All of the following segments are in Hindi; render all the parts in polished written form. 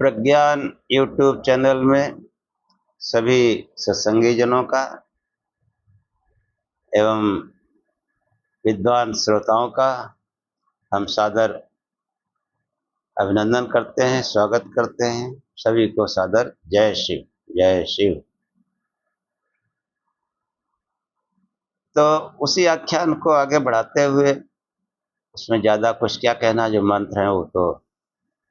प्रज्ञान यूट्यूब चैनल में सभी सत्संगी जनों का एवं विद्वान श्रोताओं का हम सादर अभिनंदन करते हैं, स्वागत करते हैं। सभी को सादर जय शिव, जय शिव। तो उसी आख्यान को आगे बढ़ाते हुए उसमें ज़्यादा कुछ क्या कहना, जो मंत्र है वो तो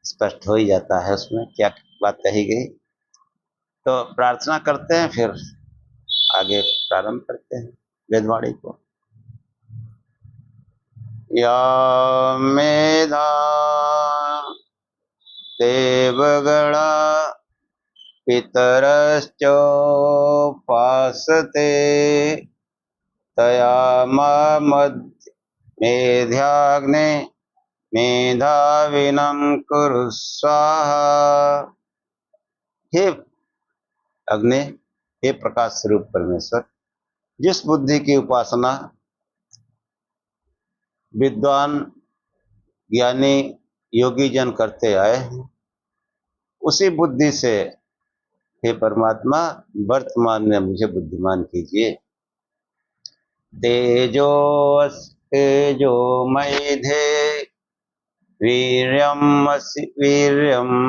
स्पष्ट हो ही जाता है उसमें क्या बात कही गई। तो प्रार्थना करते हैं, फिर आगे प्रारंभ करते हैं वेदवाणी को। या मेधा देवगणा पितरश्चोपासते तया मेध्याग्ने मेधाविनं कुरु स्वाहा। हे अग्नि, हे प्रकाश स्वरूप परमेश्वर, जिस बुद्धि की उपासना विद्वान ज्ञानी योगी जन करते आए हैं, उसी बुद्धि से हे परमात्मा वर्तमान में मुझे बुद्धिमान कीजिए। तेजो मेधे वीर्यं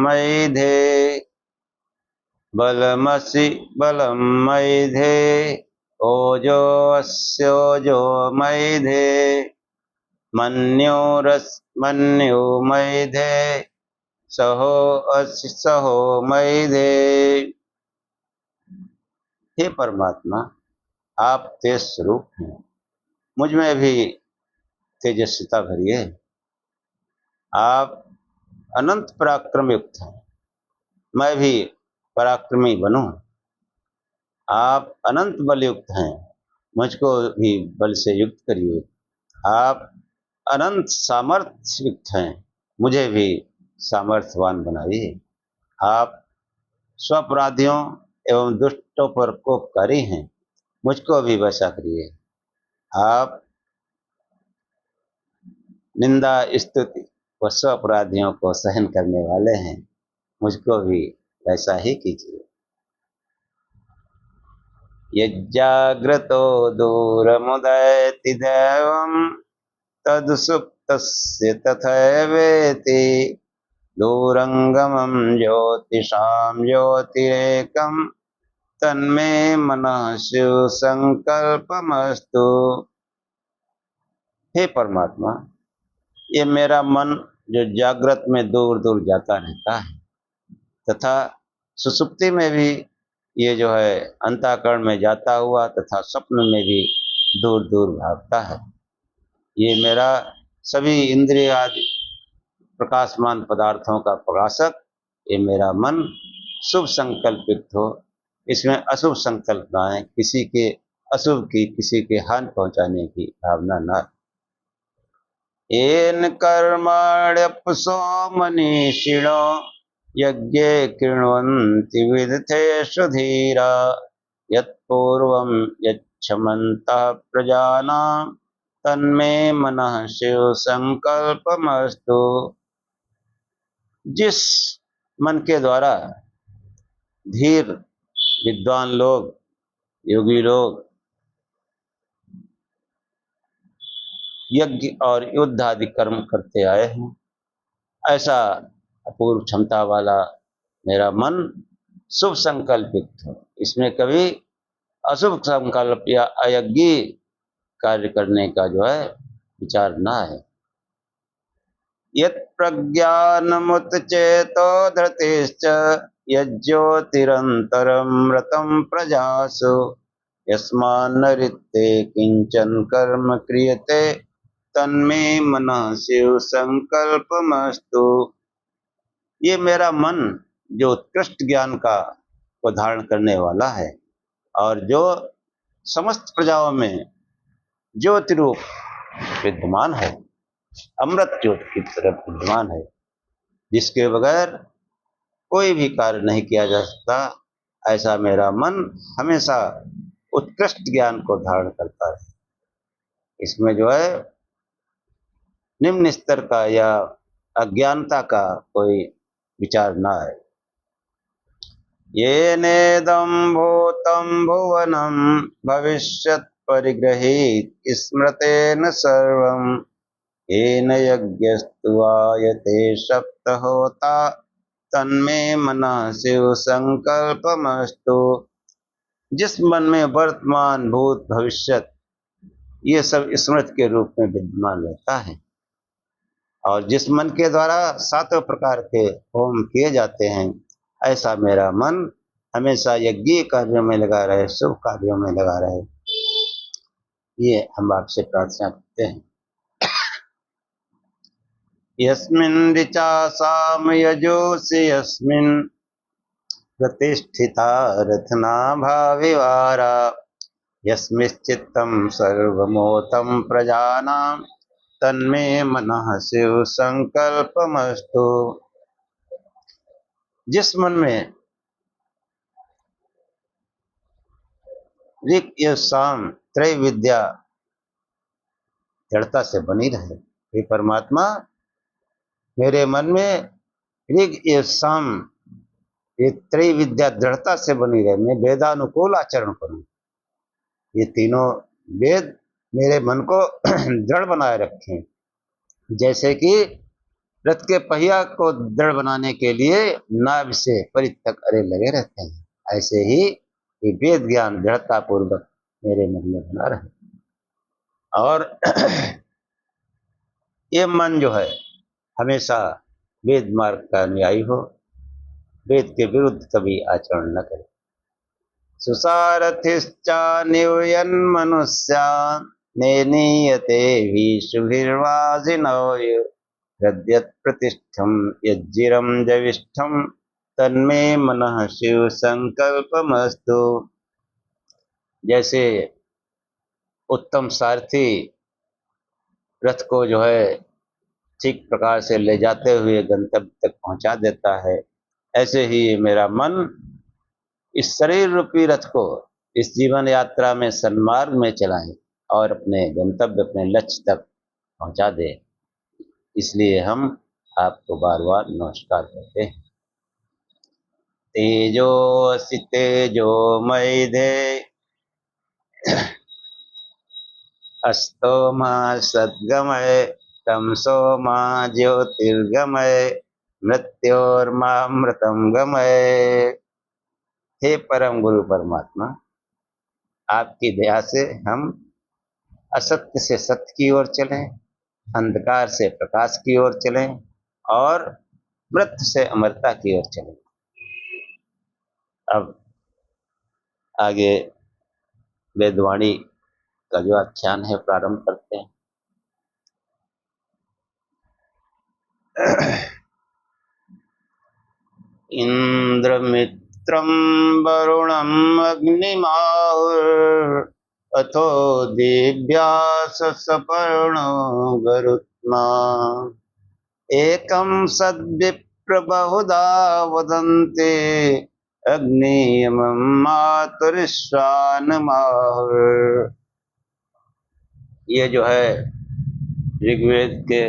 मेधे बलमसि बलं मेधे ओजोऽस्योजो मेधे मन्यो मेधे सहो मेधे। हे परमात्मा, आप तेज स्वरूप हैं, मुझ में भी तेजस्विता भरिए। आप अनंत पराक्रम युक्त हैं, मैं भी पराक्रमी बनूं। आप अनंत बल युक्त हैं, मुझको भी बल से युक्त करिए। आप अनंत सामर्थ्य युक्त हैं, मुझे भी सामर्थ्यवान बनाइए। आप स्वपराधियों एवं दुष्टों पर कोपकारी हैं, मुझको भी वैसा करिए। आप निंदा स्तुति व स्वपराधियों को सहन करने वाले हैं, मुझको भी वैसा ही कीजिए। यज्जाग्रतो दूरमुदयति दैवं तदुसुप्तस्य तथैवेति दूरंगमं ज्योतिषां ज्योतिरेकं तन्मे मनः शिव संकल्पमस्तु। हे परमात्मा, ये मेरा मन जो जागृत में दूर दूर जाता रहता है तथा सुसुप्ति में भी ये जो है अंतःकरण में जाता हुआ तथा स्वप्न में भी दूर दूर भागता है, ये मेरा सभी इंद्रिय आदि प्रकाशमान पदार्थों का प्रकाशक, ये मेरा मन शुभ संकल्पित हो, इसमें अशुभ संकल्प ना आए, किसी के अशुभ की, किसी के हानि पहुंचाने की भावना न। येन कर्मण्यपसो मनीषिणो यज्ञे कृण्वन्ति विदथेषु धीरा यत्पूर्वं यच्छमन्तः प्रजानां तन्मे मनः शिव संकल्पमस्तु। जिस मन के द्वारा धीर विद्वान लोग, योगी लोग यज्ञ और युद्ध आदि कर्म करते आए हैं, ऐसा अपूर्व क्षमता वाला मेरा मन शुभ संकल्पित हो, इसमें कभी अशुभ संकल्प या अयज्ञ कार्य करने का जो है विचार ना है। यत् प्रज्ञानमुतचेतो धृतिश्च यज्ज्योतिरन्तरमृतं प्रजासु यस्मान्नरिते किंचन कर्म क्रियते तन्मे मनः शिव संकल्पमस्तु। ये मेरा मन जो उत्कृष्ट ज्ञान का को धारण करने वाला है और जो समस्त प्रजाओं में ज्योति रूप विद्यमान है, अमृत ज्योति की तरह विद्यमान है, जिसके बगैर कोई भी कार्य नहीं किया जा सकता, ऐसा मेरा मन हमेशा उत्कृष्ट ज्ञान को धारण करता है। इसमें जो है निम्न स्तर का या अज्ञानता का कोई विचार ना है। येनेदं भूतं भुवनं भविष्यत् परिगृहीत स्मृतेन सर्वं येन यज्ञस्तु आयते सप्तहोता तन्मे मनः शिव संकल्पमस्तु। जिस मन में वर्तमान भूत भविष्यत ये सब स्मृति के रूप में विद्यमान रहता है और जिस मन के द्वारा सातों प्रकार के होम किए जाते हैं, ऐसा मेरा मन हमेशा यज्ञ कार्यों में लगा रहे, शुभ कार्यों में लगा रहे, ये हम आपसे प्रार्थना करते हैं। यस्मिन् ऋचा साम यजोषि यस्मिन् प्रतिष्ठिता रत्ना भाविवारा यस्मिश्चित्तं सर्वमोतं प्रजानां तन्मे मनः शिव संकल्पमस्तु। जिस मन में ऋक यजुः साम त्रय विद्या दृढ़ता से बनी रहे, हे परमात्मा मेरे मन में ऋग यजुः साम ये त्रय विद्या दृढ़ता से बनी रहे, मैं वेदानुकूल आचरण करूं, ये तीनों वेद मेरे मन को दृढ़ बनाए रखें। जैसे कि रथ के पहिया को दृढ़ बनाने के लिए नाभ से परित तक अरे लगे रहते हैं, ऐसे ही ये वेद ज्ञान दृढ़ता पूर्वक मेरे मन में बना रहे और ये मन जो है हमेशा वेद मार्ग का अनुयायी हो, वेद के विरुद्ध कभी आचरण न करे। सुसारथिश्चा निवयन् मनुष्यान् नेनीयते हि शुभिर्वाजिनोय यद्यत् प्रतिष्ठं यज्जिरं जविष्ठं तन्मे मनः शिव संकल्पमस्तु। जैसे उत्तम सारथी रथ को जो है ठीक प्रकार से ले जाते हुए गंतव्य तक पहुंचा देता है, ऐसे ही मेरा मन इस शरीर रूपी रथ को इस जीवन यात्रा में सन्मार्ग में चलाए और अपने गंतव्य अपने लक्ष्य तक पहुंचा दे। इसलिए हम आपको बार बार नमस्कार करते हैं। तेजोऽसि तेजोमयि अस्तो मा सद्गमय तमसो मा ज्योतिर्गमय मृत्योर्मामृतं गमय। हे परम गुरु परमात्मा, आपकी दया से हम असत्य से सत्य की ओर चलें, अंधकार से प्रकाश की ओर चलें और मृत्यु से अमरता की ओर चलें। अब आगे वेदवाणी का जो आख्यान है प्रारंभ करते हैं। इंद्रमित्रं वरुणम् अग्निमाहुः अथो दिव्यास सपर्णो गरुत्मा एकं सद्विप्र बहुधा वदन्ते अग्नियमं मातुरिश्वानमाहुः। ये जो है ऋग्वेद के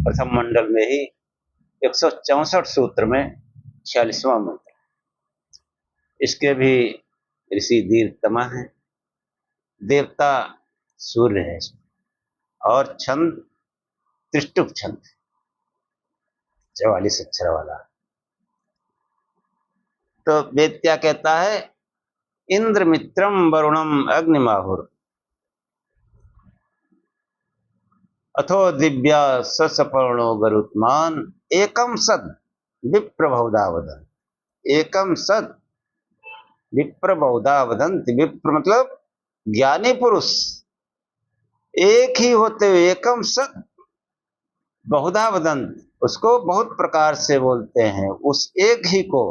प्रथम मंडल में ही 164 सूत्र में 46वां मंत्र। इसके भी ऋषि दीर्घतमा है, देवता सूर्य है और छंद त्रिष्टुप छंद 44 अक्षर वाला। तो वेद क्या कहता है? इंद्र मित्रम वरुणम अग्निमाहुर अथो दिव्या ससपर्णो गरुत्मान एकम सद विप्र बहुधा वदन। एकम सद विप्र बहुधा वदंत। विप्र मतलब ज्ञानी पुरुष, एक ही होते हुए एकम सद बहुधा वदंत, उसको बहुत प्रकार से बोलते हैं। उस एक ही को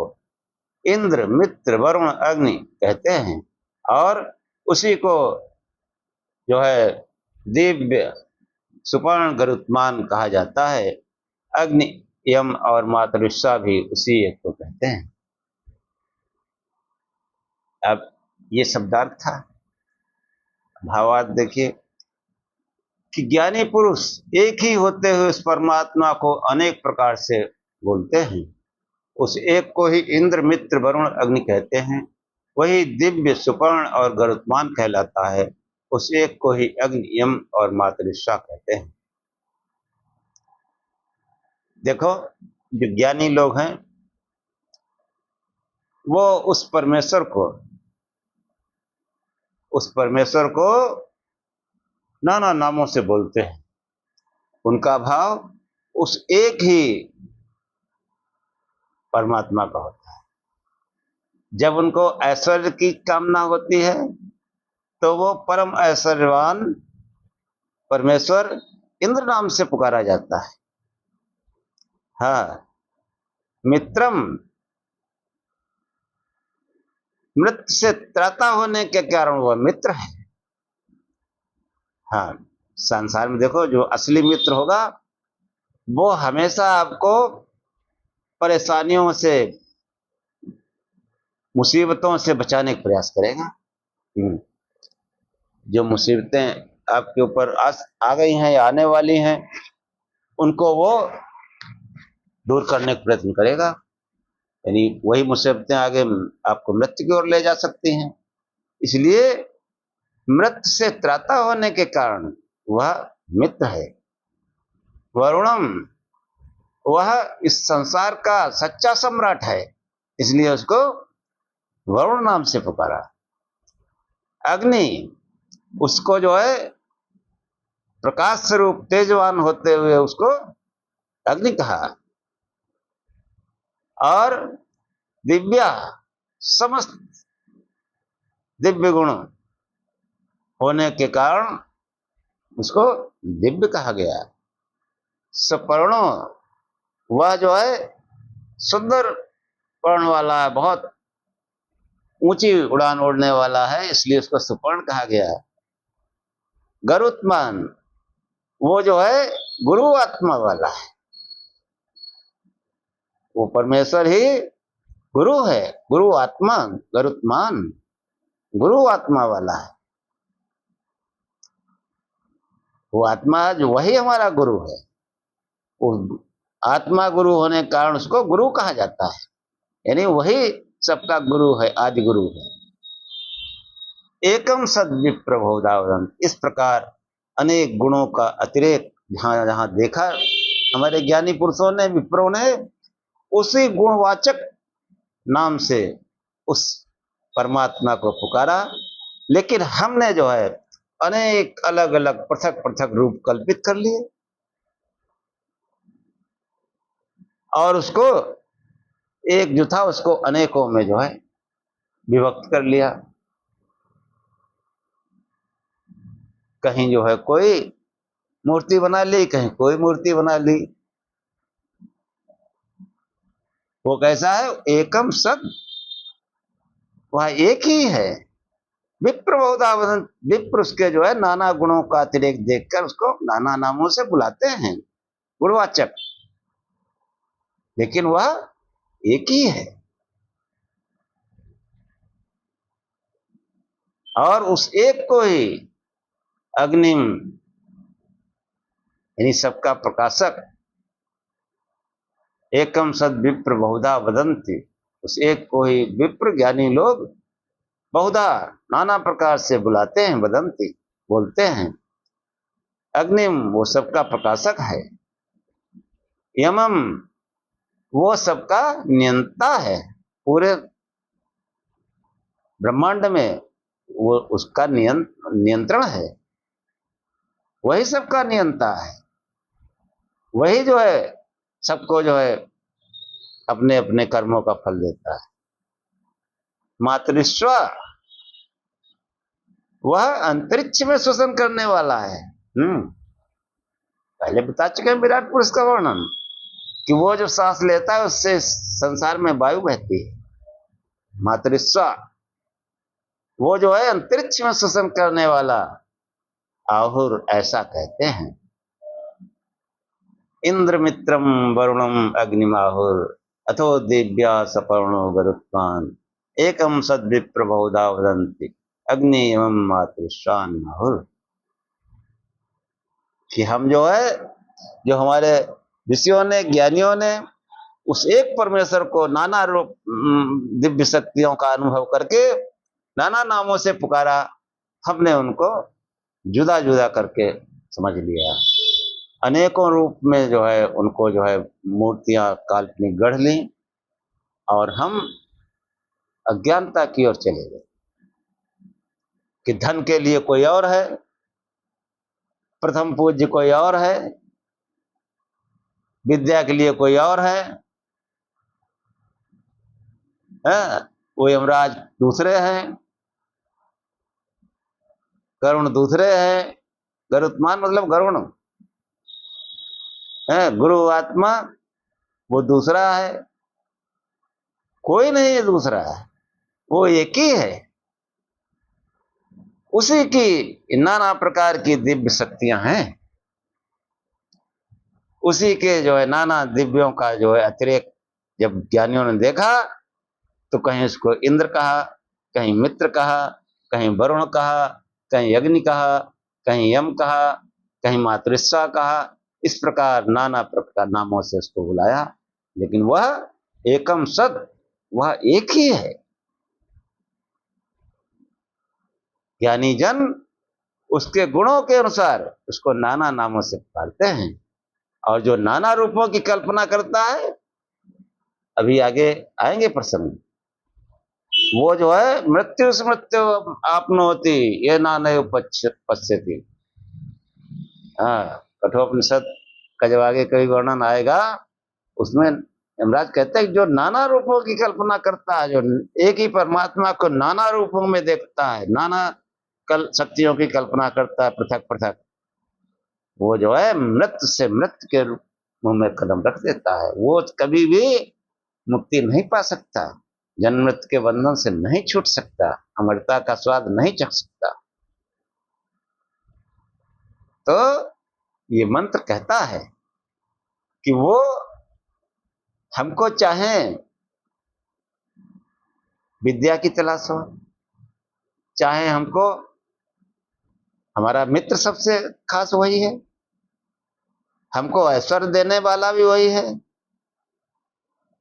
इंद्र मित्र वरुण अग्नि कहते हैं और उसी को जो है दिव्य सुपर्ण गरुत्मान कहा जाता है। अग्नि यम और मातृषा भी उसी एक को कहते हैं। अब ये शब्दार्थ था, भावार्थ देखिए कि ज्ञानी पुरुष एक ही होते हुए उस परमात्मा को अनेक प्रकार से बोलते हैं। उस एक को ही इंद्र, मित्र, वरुण, अग्नि कहते हैं। वही दिव्य, सुपर्ण और गरुत्मान कहलाता है। उस एक को ही अग्नि, यम और मातरिश्वा कहते हैं। देखो, जो ज्ञानी लोग हैं वो उस परमेश्वर को नाना नामों से बोलते हैं। उनका भाव उस एक ही परमात्मा का होता है। जब उनको ऐश्वर्य की कामना होती है तो वो परम ऐश्वर्यवान परमेश्वर इंद्र नाम से पुकारा जाता है। हाँ, मित्रम, मृत्यु से त्राता होने के कारण वह मित्र है। हाँ, संसार में देखो, जो असली मित्र होगा वो हमेशा आपको परेशानियों से, मुसीबतों से बचाने का प्रयास करेगा। जो मुसीबतें आपके ऊपर आ गई हैं या आने वाली हैं, उनको वो दूर करने का प्रयत्न करेगा। यानी वही मुसीबतें आगे आपको मृत्यु की ओर ले जा सकती हैं। इसलिए मृत्यु से त्राता होने के कारण वह मित्र है। वरुणम, वह इस संसार का सच्चा सम्राट है, इसलिए उसको वरुण नाम से पुकारा। अग्नि, उसको जो है प्रकाश स्वरूप तेजवान होते हुए उसको अग्नि कहा। और दिव्या, समस्त दिव्य गुण होने के कारण उसको दिव्य कहा गया। सपर्णो, वह जो है सुंदर पर्ण वाला है, बहुत ऊंची उड़ान उड़ने वाला है, इसलिए उसको सुपर्ण कहा गया। गरुत्मान, वो जो है गुरु आत्मा वाला है। वो परमेश्वर ही गुरु है, गुरु आत्मा, गरुत्मान गुरु आत्मा वाला है। वो आत्मा जो वही हमारा गुरु है। वो आत्मा गुरु होने के कारण उसको गुरु कहा जाता है। यानी वही सबका गुरु है, आदि गुरु है। एकम सद विप्र बहुधा, इस प्रकार अनेक गुणों का अतिरेक जहां जहां देखा हमारे ज्ञानी पुरुषों ने, विप्रों ने, उसी गुणवाचक नाम से उस परमात्मा को पुकारा। लेकिन हमने जो है अनेक अलग अलग पृथक पृथक रूप कल्पित कर लिए और उसको एक जो था उसको अनेकों में जो है विभक्त कर लिया। कहीं जो है कोई मूर्ति बना ली, कहीं कोई मूर्ति बना ली। वो कैसा है? एकम सत, वह एक ही है। विप्र बहुधा वदंत, विप्र उसके जो है नाना गुणों का अतिरेक देखकर उसको नाना नामों से बुलाते हैं, गुणवाचक, लेकिन वह एक ही है। और उस एक को ही अग्निम, यानी सबका प्रकाशक, एकम सद विप्र बहुधा वदंती, उस एक को ही विप्र ज्ञानी लोग बहुधा नाना प्रकार से बुलाते हैं, वदंती बोलते हैं। अग्निम, वो सबका प्रकाशक है। यमम, वो सबका नियंता है। पूरे ब्रह्मांड में वो उसका नियंत्रण है। वही सबका नियंता है। वही जो है सबको जो है अपने अपने कर्मों का फल देता है। मातृश्व, वह अंतरिक्ष में श्वसन करने वाला है। पहले बता चुके हैं विराट पुरुष का वर्णन कि वो जो सांस लेता है उससे संसार में वायु बहती है। मातृश्व, वो जो है अंतरिक्ष में श्वसन करने वाला, आहुर ऐसा कहते हैं। इंद्र मित्रम वरुणम अग्निमाहुर अथो दिव्या सपर्णो गरुत्मान एकम सद विप्र बहुधा वदंती अग्नि एवं मातृश्वान आहुर। कि हम जो है, जो हमारे ऋषियों ने, ज्ञानियों ने उस एक परमेश्वर को नाना रूप दिव्य शक्तियों का अनुभव करके नाना नामों से पुकारा, हमने उनको जुदा जुदा करके समझ लिया। अनेकों रूप में जो है उनको जो है मूर्तियां काल्पनिक गढ़ ली और हम अज्ञानता की ओर चले गए कि धन के लिए कोई और है, प्रथम पूज्य कोई और है, विद्या के लिए कोई और है, वो यमराज दूसरे हैं, गरुण दूसरे हैं। गरुत्मान मतलब गरुण है, गुरु आत्मा वो दूसरा है। कोई नहीं है दूसरा, वो एक ही है। उसी की नाना प्रकार की दिव्य शक्तियां हैं, उसी के जो है नाना दिव्यों का जो है अतिरेक जब ज्ञानियों ने देखा तो कहीं उसको इंद्र कहा, कहीं मित्र कहा, कहीं वरुण कहा, कहीं अग्नि कहा, कहीं यम कहा, कहीं मातृस्वा कहा। इस प्रकार नाना प्रकार नामों से उसको बुलाया, लेकिन वह एकम सत, वह एक ही है। ज्ञानी जन उसके गुणों के अनुसार उसको नाना नामों से पुकारते हैं, और जो नाना रूपों की कल्पना करता है, अभी आगे आएंगे प्रसंग, वो जो है मृत्यु स्मृत्यु आपनोति ये नानय पश्यति। हाँ, कठोपनिषद का जब आगे कई वर्णन आएगा उसमें यमराज कहते हैं जो नाना रूपों की कल्पना करता है, जो एक ही परमात्मा को नाना रूपों में देखता है, नाना शक्तियों की कल्पना करता है पृथक पृथक, वो जो है मृत्यु से मृत्यु के मुंह में कदम रख देता है। वो कभी भी मुक्ति नहीं पा सकता, जन्म मृत्यु के बंधन से नहीं छूट सकता, अमरता का स्वाद नहीं चख सकता। तो ये मंत्र कहता है कि वो हमको चाहे विद्या की तलाश हो, चाहे हमको हमारा मित्र सबसे खास वही है, हमको ऐश्वर्य देने वाला भी वही है,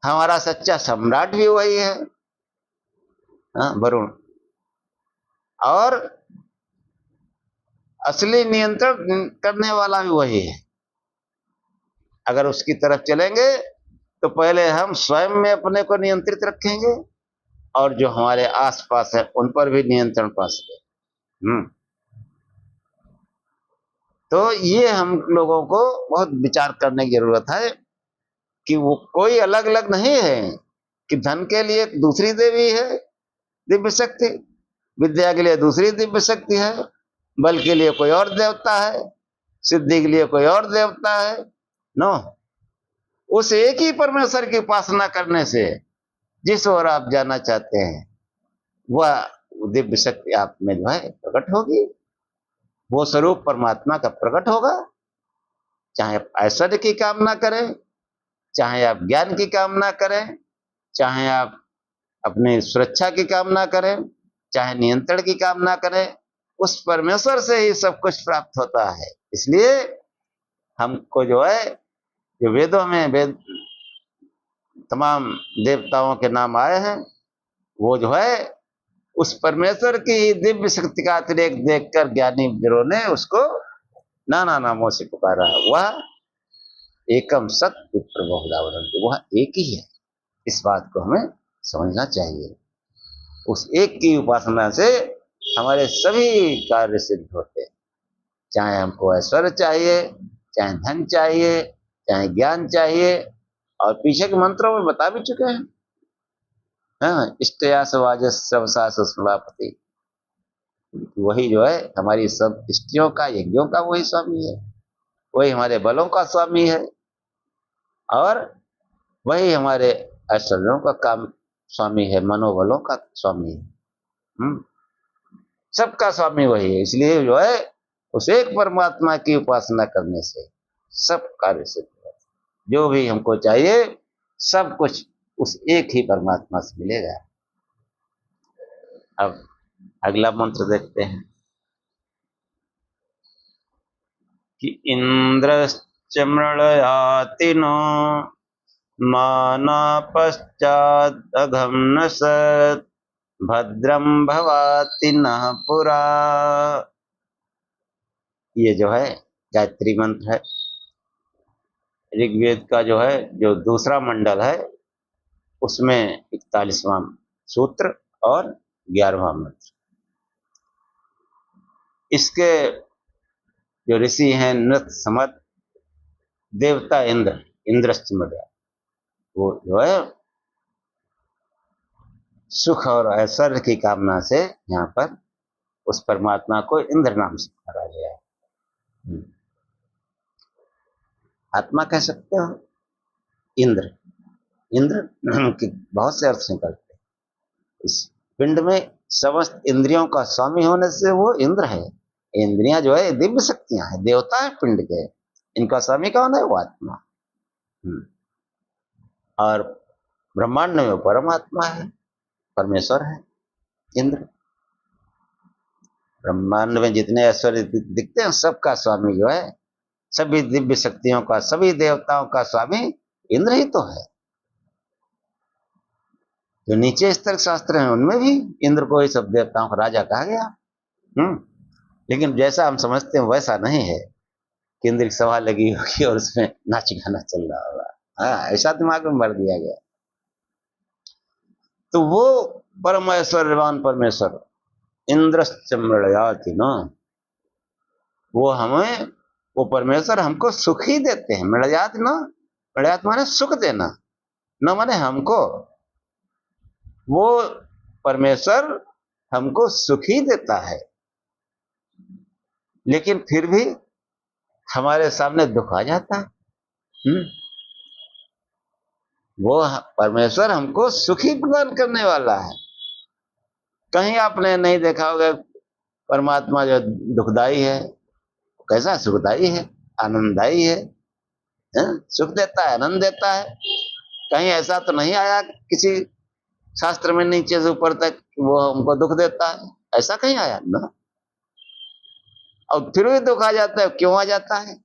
हमारा सच्चा सम्राट भी वही है, वरुण, और असली नियंत्रण करने वाला भी वही है। अगर उसकी तरफ चलेंगे तो पहले हम स्वयं में अपने को नियंत्रित रखेंगे और जो हमारे आसपास है उन पर भी नियंत्रण पा सके। तो ये हम लोगों को बहुत विचार करने की जरूरत है कि वो कोई अलग अलग नहीं है कि धन के लिए दूसरी देवी है दिव्य शक्ति, विद्या के लिए दूसरी दिव्य शक्ति है, बल के लिए कोई और देवता है, सिद्धि के लिए कोई और देवता है। नो, उस एक ही परमेश्वर की उपासना करने से जिस ओर आप जाना चाहते हैं वह दिव्य शक्ति आप में जो है प्रकट होगी, वो स्वरूप परमात्मा का प्रकट होगा। चाहे आप ऐश्वर्य की कामना करें, चाहे आप ज्ञान की कामना करें, चाहे आप अपनी सुरक्षा की कामना करें, चाहे नियंत्रण की कामना करें, उस परमेश्वर से ही सब कुछ प्राप्त होता है। इसलिए हमको जो है जो वेदों में वेद तमाम देवताओं के नाम आए हैं, वो जो है उस परमेश्वर की दिव्य शक्ति का अतिरेक देखकर ज्ञानी जनों ने उसको नाना नामों से पुकारा। वह एकम सत्य प्रबोधावरण, वह एक ही है। इस बात को हमें समझना चाहिए। उस एक की उपासना से हमारे सभी कार्य सिद्ध होते हैं, चाहे हमको ऐश्वर्य चाहिए, चाहे धन चाहिए, चाहे ज्ञान चाहिए। और पीछे के मंत्रों में बता भी चुके हैं, इष्टयासवाजस्वसापति, वही जो है हमारी सब इष्टियों का यज्ञों का वही स्वामी है, वही हमारे बलों का स्वामी है, और वही हमारे ऐश्वर्यों का काम स्वामी है, मनोबलों का स्वामी है। सबका स्वामी वही है। इसलिए जो है उस एक परमात्मा की उपासना करने से सब कार्य सिद्ध है। जो भी हमको चाहिए सब कुछ उस एक ही परमात्मा से मिलेगा। अब अगला मंत्र देखते हैं कि इंद्रश्च मृळयाति नो माना पश्चादघं न सत् भद्रं भवाति नः पुरा। ये जो है गायत्री मंत्र है। ऋग्वेद का जो है जो दूसरा मंडल है उसमें 41वां सूत्र और 11वां मंत्र। इसके जो ऋषि हैं नृत समत देवता इंद्र, इंद्रश्च मर्या, वो जो है सुख और ऐश्वर्य की कामना से यहाँ पर उस परमात्मा को इंद्र नाम से पुकारा गया है। आत्मा कह सकते हो इंद्र। इंद्र की बहुत से अर्थ निकलते हैं। इस पिंड में समस्त इंद्रियों का स्वामी होने से वो इंद्र है। इंद्रियां जो है दिव्य शक्तियां हैं, देवता है पिंड के। इनका स्वामी कौन है? वो आत्मा। और ब्रह्मांड में वो परमात्मा है, परमेश्वर है इंद्र। ब्रह्मांड में जितने ऐश्वर्य दिखते हैं सबका स्वामी जो है, सभी दिव्य शक्तियों का, सभी देवताओं का स्वामी इंद्र ही तो है। जो नीचे स्तर शास्त्र हैं उनमें भी इंद्र को ही सब देवताओं का राजा कहा गया। लेकिन जैसा हम समझते हैं वैसा नहीं है कि इंद्र की सभा लगी होगी और उसमें नाच गाना चल रहा होगा। हाँ, ऐसा दिमाग में भर दिया गया। तो वो परम ऐश्वर्यवान परमेश्वर इंद्रश्च मृळयाति न, वो हमें, वो परमेश्वर हमको सुख ही देते हैं। मृळयात न, मृळयात माने सुख देना, न माने हमको। वो परमेश्वर हमको सुख ही देता है, लेकिन फिर भी हमारे सामने दुख आ जाता है। वो परमेश्वर हमको सुखी प्रदान करने वाला है। कहीं आपने नहीं देखा होगा परमात्मा जो दुखदाई है। कैसा सुखदाई है, आनंददाई है, सुख देता है, आनंद देता है। कहीं ऐसा तो नहीं आया किसी शास्त्र में नीचे से ऊपर तक वो हमको दुख देता है, ऐसा कहीं आया ना। और फिर भी दुख आ जाता है, क्यों आ जाता है?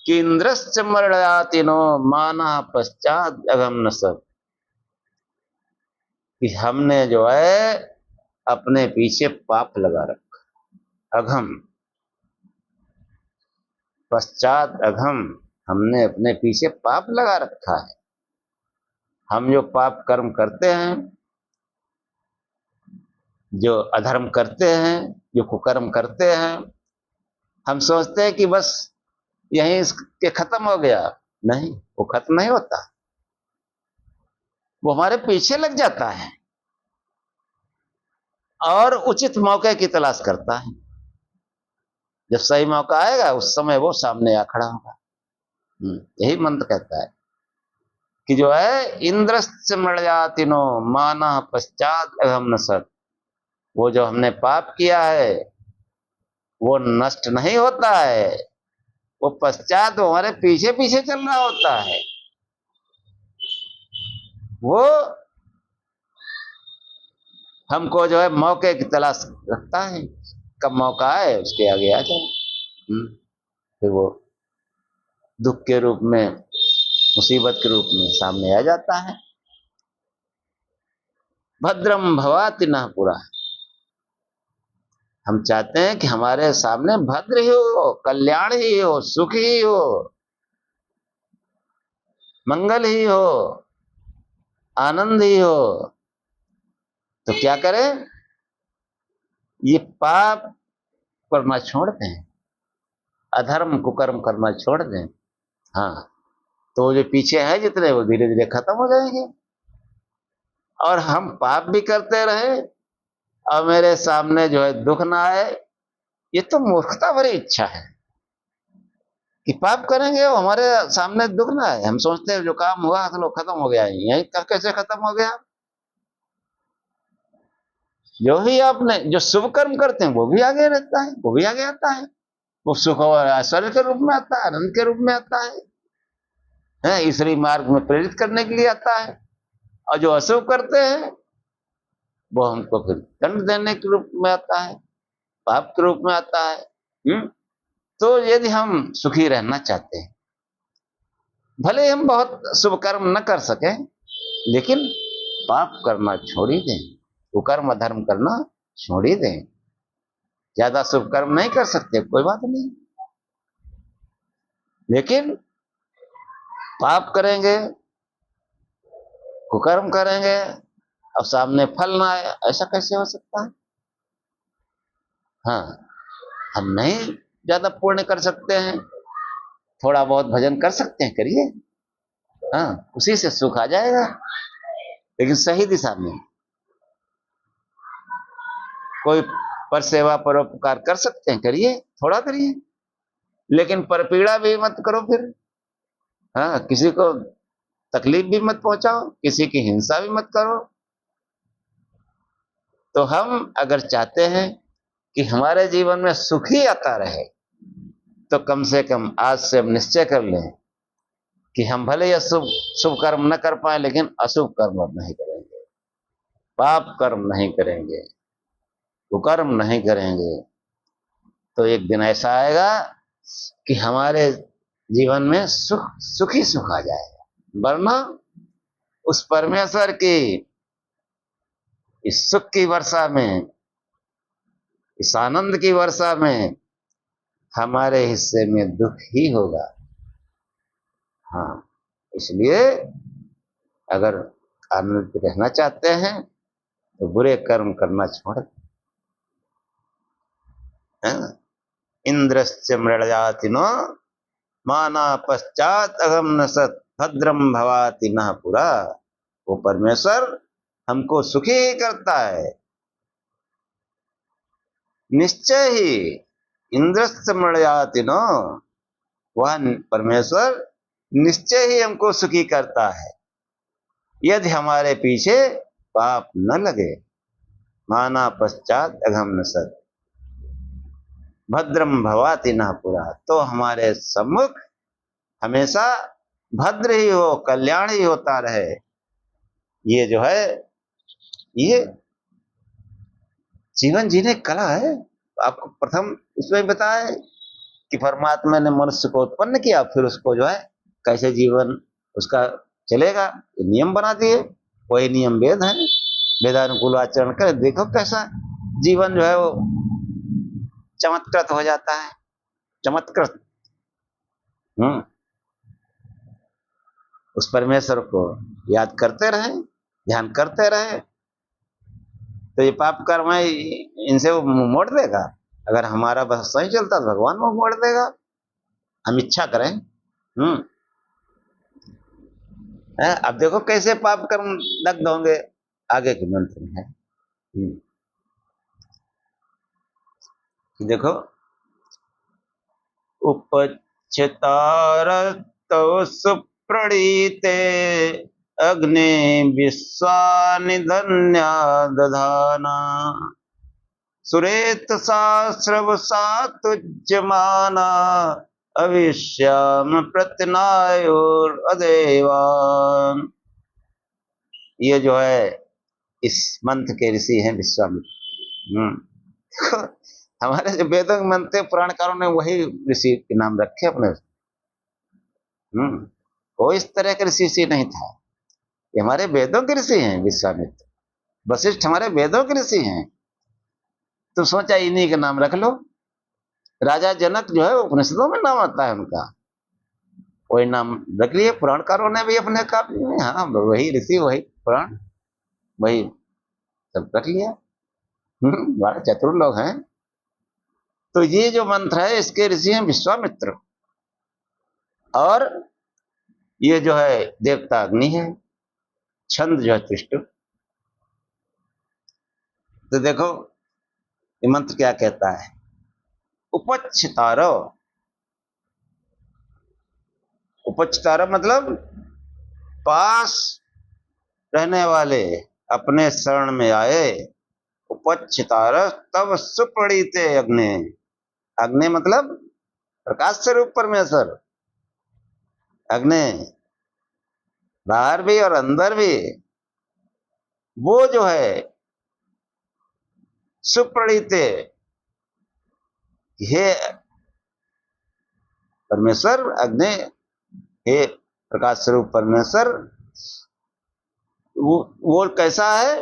कि इंद्रश्च मृळयाति नो माना पश्चात अघम न सत्, कि हमने जो है अपने पीछे पाप लगा रखा। अघम, पश्चात अघम, हमने अपने पीछे पाप लगा रखा है। हम जो पाप कर्म करते हैं, जो अधर्म करते हैं, जो कुकर्म करते हैं, हम सोचते हैं कि बस यहीं इसके खत्म हो गया। नहीं, वो खत्म नहीं होता, वो हमारे पीछे लग जाता है और उचित मौके की तलाश करता है। जब सही मौका आएगा उस समय वो सामने आ खड़ा होगा। यही मंत्र कहता है कि जो है इंद्रश्च मृळयाति नो माना पश्चात अघम न सत्, वो जो हमने पाप किया है वो नष्ट नहीं होता है, वो पश्चात हमारे पीछे पीछे चल रहा होता है। वो हमको जो है मौके की तलाश रखता है, कब मौका आए उसके आगे आ जाए। फिर वो दुख के रूप में, मुसीबत के रूप में सामने आ जाता है। भद्रम भवाति नः पुरा, हम चाहते हैं कि हमारे सामने भद्र ही हो, कल्याण ही हो, सुख ही हो, मंगल ही हो, आनंद ही हो। तो क्या करें? ये पाप करना छोड़ दें, अधर्म कुकर्म करना छोड़ दें। हाँ, तो जो पीछे है जितने वो धीरे धीरे खत्म हो जाएंगे। और हम पाप भी करते रहे और मेरे सामने जो है दुख ना आए, ये तो मूर्खता भरी इच्छा है कि पाप करेंगे और हमारे सामने दुख ना आए। हम सोचते हैं जो काम हुआ तो खत्म हो गया, यही कैसे खत्म हो गया? जो ही आपने जो शुभ कर्म करते हैं वो भी आगे रहता है, वो भी आगे आता है। वो सुख और ऐश्वर्य के रूप में आता है, आनंद के रूप में आता है, ईश्वरीय मार्ग में प्रेरित करने के लिए आता है। और जो अशुभ करते हैं वो हमको फिर दंड देने के रूप में आता है, पाप के रूप में आता है। तो यदि हम सुखी रहना चाहते हैं भले हम बहुत शुभ कर्म न कर सके, लेकिन पाप करना छोड़ ही दें, कुकर्म अधर्म करना छोड़ ही दें। ज्यादा शुभ कर्म नहीं कर सकते, कोई बात नहीं, लेकिन पाप करेंगे, कुकर्म करेंगे और सामने फल ना आए, ऐसा कैसे हो सकता है? हाँ, हम नहीं ज्यादा पुण्य कर सकते हैं, थोड़ा बहुत भजन कर सकते हैं, करिए, हाँ, उसी से सुख आ जाएगा, लेकिन सही दिशा में। कोई पर सेवा परोपकार कर सकते हैं, करिए, थोड़ा करिए, लेकिन परपीड़ा भी मत करो फिर। हाँ, किसी को तकलीफ भी मत पहुंचाओ, किसी की हिंसा भी मत करो। तो हम अगर चाहते हैं कि हमारे जीवन में सुख ही आता रहे, तो कम से कम आज से हम निश्चय कर लें कि हम भले ही शुभ शुभ कर्म न कर पाए, लेकिन अशुभ कर्म अब नहीं करेंगे, पाप कर्म नहीं करेंगे, कुकर्म नहीं करेंगे। तो एक दिन ऐसा आएगा कि हमारे जीवन में सुख सुख ही सुख आ जाएगा, वरना उस परमेश्वर की इस सुख की वर्षा में, इस आनंद की वर्षा में हमारे हिस्से में दुख ही होगा। हाँ, इसलिए अगर आनंद रहना चाहते हैं तो बुरे कर्म करना छोड़ दें। इंद्रस्य मृळयाति नो माना पश्चात अगम न सत भद्रम भवाति न पुरा। वो परमेश्वर हमको सुखी ही करता है, निश्चय ही। इंद्रस्य मृळयाति नो, वह परमेश्वर निश्चय ही हमको सुखी करता है, यदि हमारे पीछे पाप न लगे। माना पश्चात अगम न सत भद्रम भवाति न पुरा, तो हमारे सम्मुख हमेशा भद्र ही हो, कल्याण ही होता रहे। ये जो है, ये जीवन जीने कला है। आपको प्रथम इसमें बताया कि परमात्मा ने मनुष्य को उत्पन्न किया, फिर उसको जो है कैसे जीवन उसका चलेगा, नियम बना दिए। वही नियम वेद है, वेदानुकूल आचरण कर देखो कैसा जीवन जो है वो चमत्कृत हो जाता है, चमत्कृत। उस परमेश्वर को याद करते रहे, ध्यान करते रहे, तो ये पाप कर्म है, इनसे वो मोड़ देगा। अगर हमारा बस सही चलता तो भगवान वो मोड़ देगा, हम इच्छा करें। अब देखो कैसे पाप कर्म दग्ध होंगे, आगे के मंत्र में है। देखो, उपच्छतारतव सुप्रणीते अग्नि विश्वानि धन्या दधाना सुरेत सहस्रव सातुज्यमाना अविश्याम प्रतिनायोर अदेवान। ये जो है इस मंत्र के ऋषि हैं विश्वामित्र। हमारे जो वेदों के मंत्र पुराणकारों ने वही ऋषि के नाम रखे अपने। कोई इस तरह का ऋषि नहीं था, ये हमारे वेदों के ऋषि हैं विश्वामित्र। वशिष्ठ हमारे वेदों के ऋषि हैं, तो सोचा इन्हीं का नाम रख लो। राजा जनक जो है उपनिषदों में नाम आता है उनका, वही नाम रख लिए पुराणकारों ने भी अपने काव्य में। हाँ, वही ऋषि वही पुराण वही सब रख लिया। बड़े चतुर लोग हैं। तो ये जो मंत्र है इसके ऋषि हैं विश्वामित्र, और ये जो है देवता अग्नि है, छंद जो है त्रिष्टु। तो देखो ये मंत्र क्या कहता है, उपच्छितारो। उपच्छितारो मतलब पास रहने वाले, अपने शरण में आए। उपच्छितार तब सुप्रणीते अग्नि। अग्नि मतलब प्रकाश स्वरूप परमेश्वर। अग्नि बाहर भी और अंदर भी, वो जो है सुप्रणीते, हे परमेश्वर अग्नि, हे प्रकाश स्वरूप परमेश्वर वो कैसा है?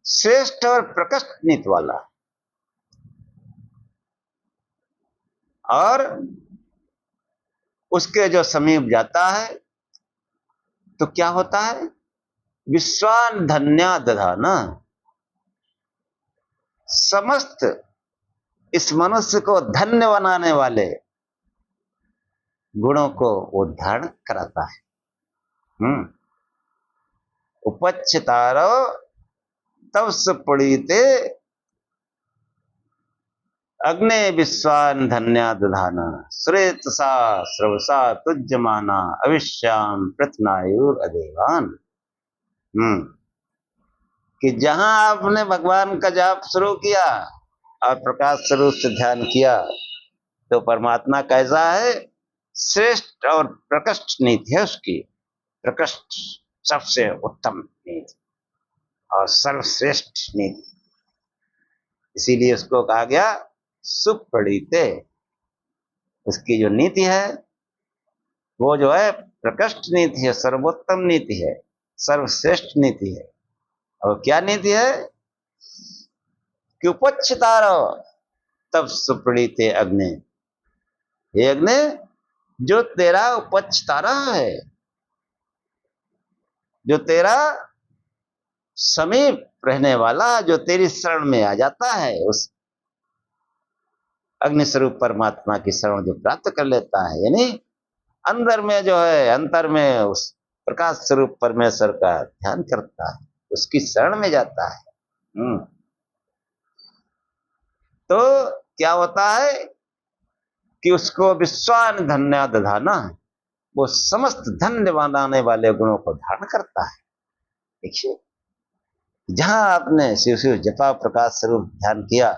श्रेष्ठ और प्रकृष्ट नीति वाला। और उसके जो समीप जाता है तो क्या होता है? विश्वान धन्या दधाना, समस्त इस मनुष्य को धन्य बनाने वाले गुणों को वो धारण कराता है। उपच्छितारो तव सुपड़ीते अग्ने विश्वान धन्या दधाना, श्रेतसा श्रवसा तुज्यमाना अविश्याम प्रथनायुर अदेवान। कि जहां आपने भगवान का जाप शुरू किया और प्रकाश स्वरूप से ध्यान किया तो परमात्मा कैसा है? श्रेष्ठ और प्रकृष्ट नीति है उसकी। प्रकृष्ट सबसे उत्तम नीति और सर्वश्रेष्ठ नीति, इसीलिए उसको कहा गया सुपड़ीते। उसकी जो नीति है वो जो है प्रकृष्ट नीति है, सर्वोत्तम नीति है, सर्वश्रेष्ठ नीति है। और क्या नीति है? कि उपच्छितारो तब सुपड़ीते अग्नि, हे अग्नि जो तेरा उपच्छितारा है, जो तेरा समीप रहने वाला, जो तेरी शरण में आ जाता है, उस अग्नि स्वरूप परमात्मा की शरण जो प्राप्त कर लेता है, यानी अंदर में जो है, अंतर में उस प्रकाश स्वरूप परमेश्वर का ध्यान करता है, उसकी शरण में जाता है। तो क्या होता है कि उसको विश्वान धन्या दधाना, वो समस्त धन्य बनाने वाले गुणों को धारण करता है। देखिए, जहां आपने शिव शिव जपा प्रकाश स्वरूप ध्यान किया,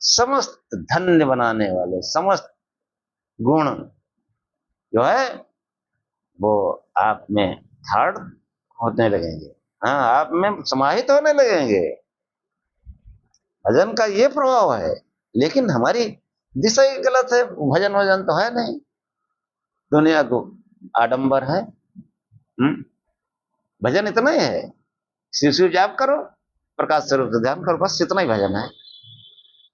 समस्त धन्य बनाने वाले समस्त गुण जो है वो आप में धारण होने लगेंगे। हाँ, आप में समाहित होने लगेंगे। भजन का ये प्रभाव है, लेकिन हमारी दिशा ही गलत है। भजन वजन तो है नहीं, दुनिया को आडंबर है। भजन इतना ही है, शिव शिव जाप करो, प्रकाश स्वरूप से ध्यान करो, बस इतना ही भजन है।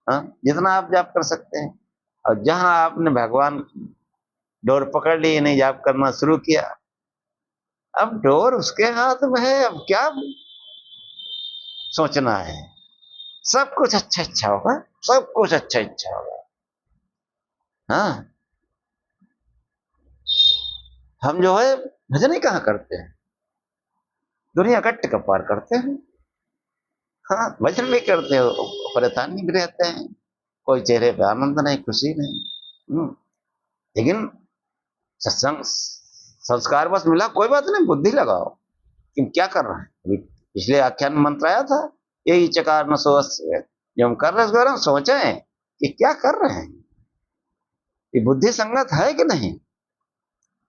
हाँ, जितना आप जाप कर सकते हैं। और जहां आपने भगवान डोर पकड़ ली, नहीं जाप करना शुरू किया, अब डोर उसके हाथ में है, अब क्या सोचना है? सब कुछ अच्छा अच्छा होगा, सब कुछ अच्छा अच्छा होगा। हाँ, हम जो है भजन ही कहाँ करते हैं, दुनिया का टिका पार करते हैं। हाँ, भजन भी करते हैं, परेशानी भी रहते हैं, कोई चेहरे पे आनंद नहीं, खुशी नहीं। लेकिन सत्संग संस्कार बस मिला, कोई बात नहीं, बुद्धि लगाओ कि क्या कर रहे हैं। अभी पिछले आख्यान में मंत्र आया था, यही चकार न सोच, जो हम कर रहे हैं सोचें कि क्या कर रहे हैं, ये बुद्धि संगत है कि नहीं,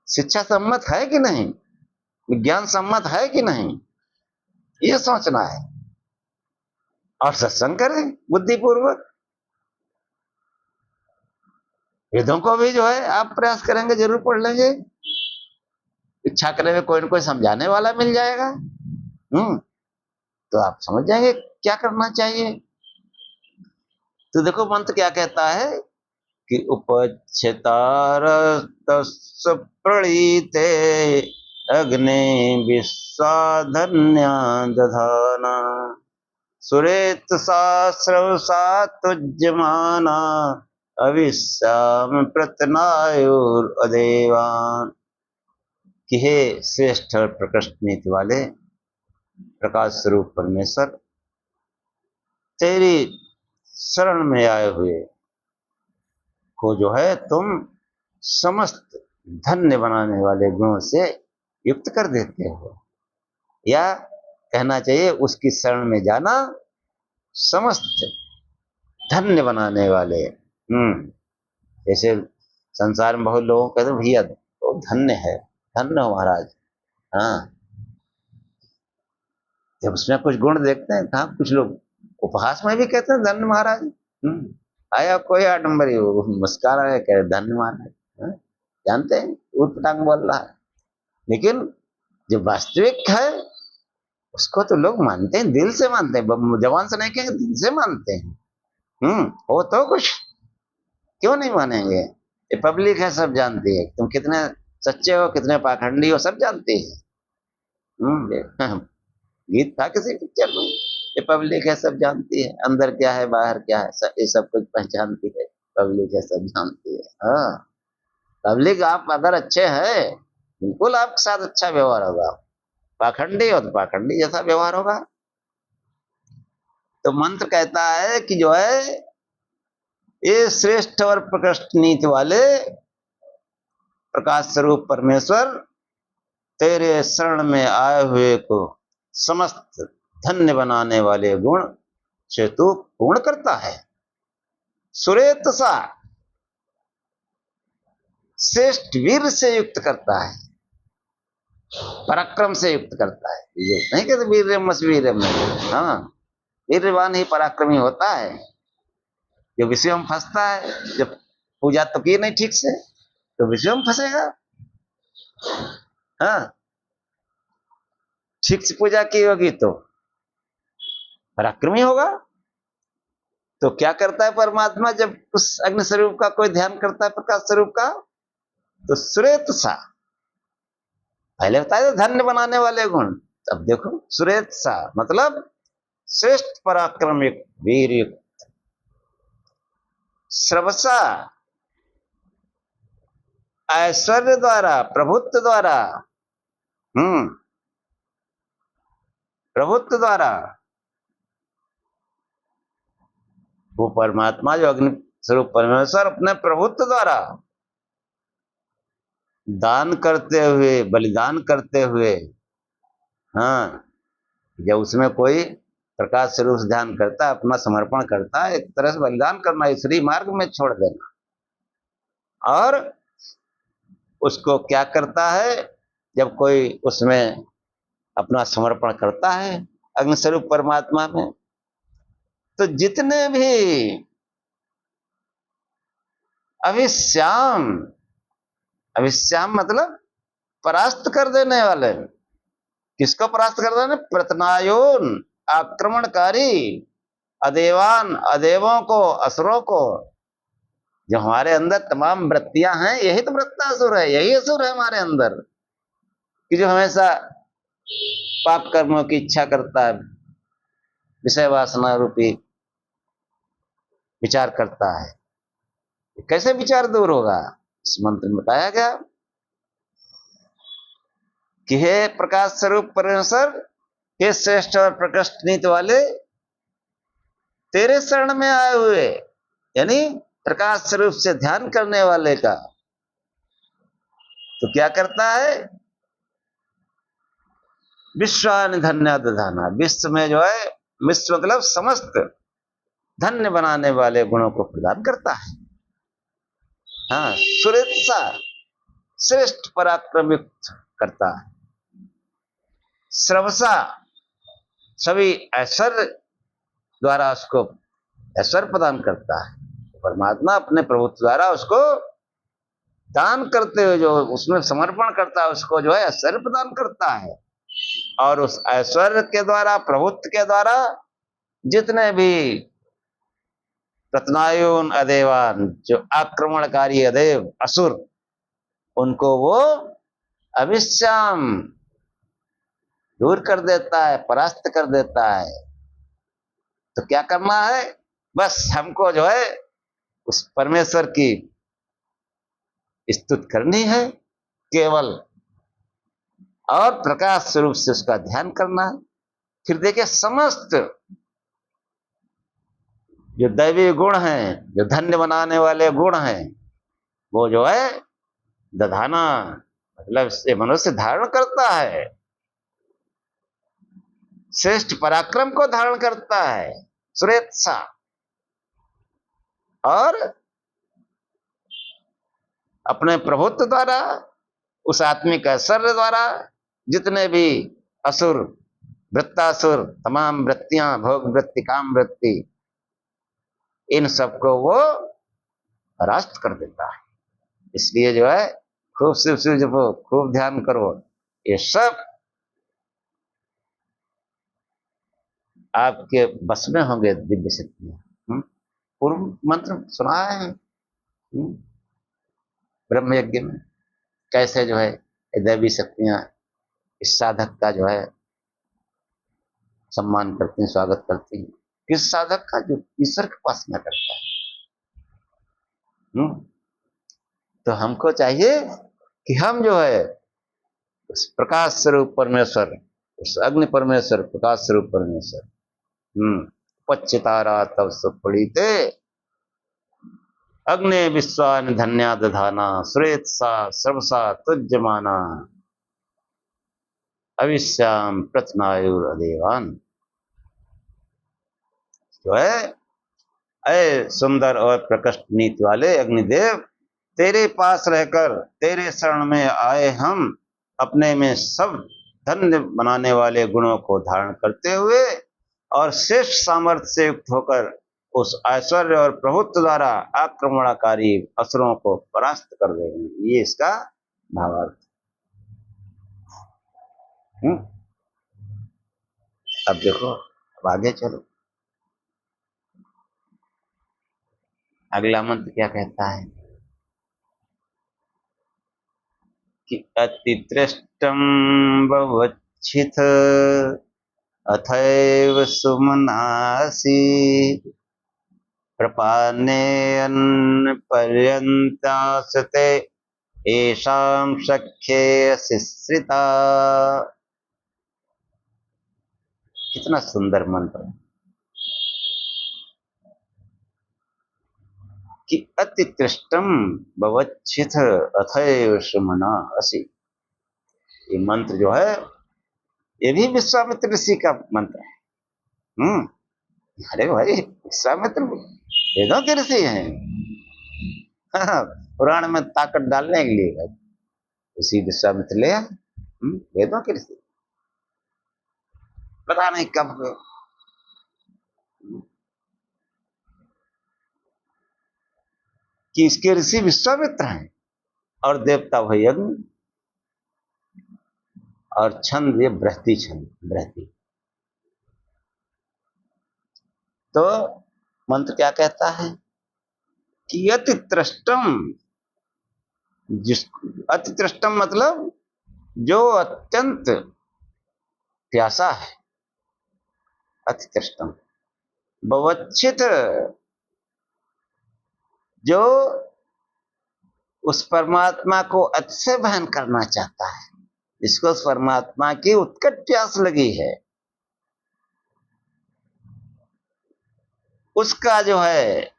शिक्षा सम्मत है कि नहीं, विज्ञान सम्मत है कि नहीं, ये सोचना है। और सत्संग करें बुद्धिपूर्वक। वेदों को भी जो है आप प्रयास करेंगे जरूर पढ़ लेंगे, इच्छा करेंगे कोई न कोई समझाने वाला मिल जाएगा। तो आप समझ जाएंगे क्या करना चाहिए। तो देखो मंत्र क्या कहता है कि उपच्छितार प्रणीते अग्नि विश्वाधन्या दधाना, सुरेत सहस्रव तुज्यमाना अविश्याम प्रतनायुर अदेवान। कि हे श्रेष्ठ और प्रकृष्ट नीति वाले प्रकाश स्वरूप परमेश्वर, तेरी शरण में आए हुए को जो है तुम समस्त धन्य बनाने वाले गुणों से युक्त कर देते हो, या कहना चाहिए उसकी शरण में जाना समस्त धन्य बनाने वाले। जैसे संसार में बहुत लोगों कहते हैं भैया तो धन्य है, धन्य हो महाराज। हाँ, जब उसमें कुछ गुण देखते हैं, कहा कुछ लोग उपहास में भी कहते हैं धन्य महाराज। आया कोई आडम्बरी मुस्कान आया, कह धन्य महाराज। जानते हैं उठ पटांग बोल रहा है। लेकिन जो वास्तविक है उसको तो लोग मानते हैं, दिल से मानते हैं, जबान से नहीं कहेंगे, दिल से मानते हैं। हो तो कुछ, क्यों नहीं मानेंगे? ये पब्लिक है, सब जानती है तुम कितने सच्चे हो, कितने पाखंडी हो, सब जानती है। गीत था किसी पिक्चर में, ये पब्लिक है सब जानती है, अंदर क्या है बाहर क्या है, ये सब कुछ पहचानती है। पब्लिक है सब जानती है। हाँ, पब्लिक आप अगर अच्छे हैं, बिल्कुल आपके साथ अच्छा व्यवहार होगा। पाखंडी हो तो पाखंडी जैसा व्यवहार होगा। तो मंत्र कहता है कि जो है ये श्रेष्ठ और प्रकृष्ट नीति वाले प्रकाश स्वरूप परमेश्वर तेरे शरण में आए हुए को समस्त धन्य बनाने वाले गुण से तू पूर्ण करता है। सुरेतसा, श्रेष्ठ वीर से युक्त करता है, पराक्रम से युक्त करता है। ये नहीं कहते वीर्यम नहीं, हाँ, वीर्यवान ही पराक्रमी होता है। जो विषय में फंसता है, जब पूजा तो की नहीं ठीक से, तो विषय में फंसेगा। हाँ, ठीक से पूजा की होगी तो पराक्रमी होगा। तो क्या करता है परमात्मा जब उस अग्नि स्वरूप का कोई ध्यान करता है, प्रकाश स्वरूप का, तो श्रेत सा, पहले बताया था धन्य बनाने वाले गुण, अब देखो श्रेत सा मतलब श्रेष्ठ पराक्रम युक्त, वीर युक्त। श्रवसा, ऐश्वर्य द्वारा, प्रभुत्व द्वारा, प्रभुत्व द्वारा, वो परमात्मा जो अग्नि स्वरूप परमेश्वर अपने प्रभुत्व द्वारा दान करते हुए, बलिदान करते हुए, हाँ, जब उसमें कोई प्रकाश स्वरूप से ध्यान करता है, अपना समर्पण करता है, एक तरह से बलिदान करना, ईश्वरीय मार्ग में छोड़ देना। और उसको क्या करता है, जब कोई उसमें अपना समर्पण करता है अग्नि स्वरूप परमात्मा में, तो जितने भी अविश्याम, अविश्याम मतलब परास्त कर देने वाले, किसको परास्त कर देने? प्रतनायोन, आक्रमणकारी, अदेवान, अदेवों को, असुरों को। जो हमारे अंदर तमाम वृत्तियां हैं, यही तो वृत्तासुर है, यही असुर है हमारे अंदर, कि जो हमेशा पाप कर्मों की इच्छा करता है, विषय वासना रूपी विचार करता है। कैसे विचार दूर होगा? इस मंत्र में बताया गया कि हे प्रकाश स्वरूप परमेश्वर, हे श्रेष्ठ और प्रकृष्ट नीति वाले, तेरे शरण में आए हुए, यानी प्रकाश स्वरूप से ध्यान करने वाले का तो क्या करता है? विश्वान धन्य दधाना, विश्व में जो है, विश्व मतलब समस्त धन्य बनाने वाले गुणों को प्रदान करता है। हाँ, सुरेत्सा, श्रेष्ठ पराक्रम युक्त करता है। श्रवसा, सभी ऐश्वर्य द्वारा उसको ऐश्वर्य प्रदान करता है। परमात्मा अपने प्रभुत्व द्वारा उसको दान करते हुए, जो उसमें समर्पण करता है, उसको जो है ऐश्वर्य प्रदान करता है। और उस ऐश्वर्य के द्वारा, प्रभुत्व के द्वारा, जितने भी रत्नायुन अदेवान, जो आक्रमणकारी अदेव असुर, उनको वो अविश्याम दूर कर देता है, परास्त कर देता है। तो क्या करना है? बस हमको जो है उस परमेश्वर की स्तुति करनी है केवल, और प्रकाश स्वरूप से उसका ध्यान करना है। फिर देखिए, समस्त जो दैवी गुण हैं, जो धन्य बनाने वाले गुण हैं, वो जो है दधाना, मतलब से मनुष्य धारण करता है, श्रेष्ठ पराक्रम को धारण करता है, सुरेत्सा, और अपने प्रभुत्व द्वारा, उस आत्मिक ऐश्वर्य द्वारा, जितने भी असुर, वृत्तासुर, तमाम वृत्तियां, भोग वृत्ति, काम वृत्ति, इन सबको वो परास्त कर देता है। इसलिए जो है खूब शिव शिव जपो, खूब ध्यान करो, ये सब आपके बस में होंगे दिव्य शक्तियां। पूर्व मंत्र सुना है ब्रह्म यज्ञ में, कैसे जो है दैवी शक्तियां इस साधक का जो है सम्मान करती हैं, स्वागत करती हैं। किस साधक का? जो ईश्वर की उपासना करता है। तो हमको चाहिए कि हम जो है उस प्रकाश स्वरूप परमेश्वर, उस अग्नि परमेश्वर, प्रकाश स्वरूप परमेश्वर पच्चितारा तब सुपड़ीते अग्नि विश्वान धन्या दधाना सुरेत्सा सर्वसा तुज्यमाना अविश्याम प्रतनायुर अदेवान। जो है, अय सुंदर और प्रकृष्ट नीति वाले अग्निदेव, तेरे पास रहकर तेरे शरण में आए हम अपने में सब धन्य बनाने वाले गुणों को धारण करते हुए और श्रेष्ठ सामर्थ्य से युक्त होकर उस ऐश्वर्य और प्रभुत्व द्वारा आक्रमणकारी असुरों को परास्त कर देंगे। ये इसका भावार्थ। अब देखो, अब आगे चलो, अगला मंत्र क्या कहता है कि अतितृष्टं ववच्छिथ अथैव सुमनासि प्रपान्नेऽन्न पर्यन्तासते येषां सख्ये शिश्रिता। कितना सुंदर मंत्र कि अतितृष्टम भवच्छिथ अथैव सुमनासि। ये मंत्र जो है ये भी विश्वामित्र ऋषि का मंत्र है। अरे भाई, विश्वामित्र वेदों के ऋषि हैं। पुराण में ताकत डालने के लिए उसी विश्वामित्र ले आए। वेदों के ऋषि पता नहीं कब हुए। कि इसके ऋषि विश्वामित्र हैं और देवता वही अग्नि और छंद ये बृहति छंद, बृहति। तो मंत्र क्या कहता है कि अतितृष्टम, जिस अतितृष्टम मतलब जो अत्यंत प्यासा है, अतितृष्टम। भवच्छित जो उस परमात्मा को अतिशय बहन करना चाहता है, जिसको उस परमात्मा की उत्कट प्यास लगी है, उसका जो है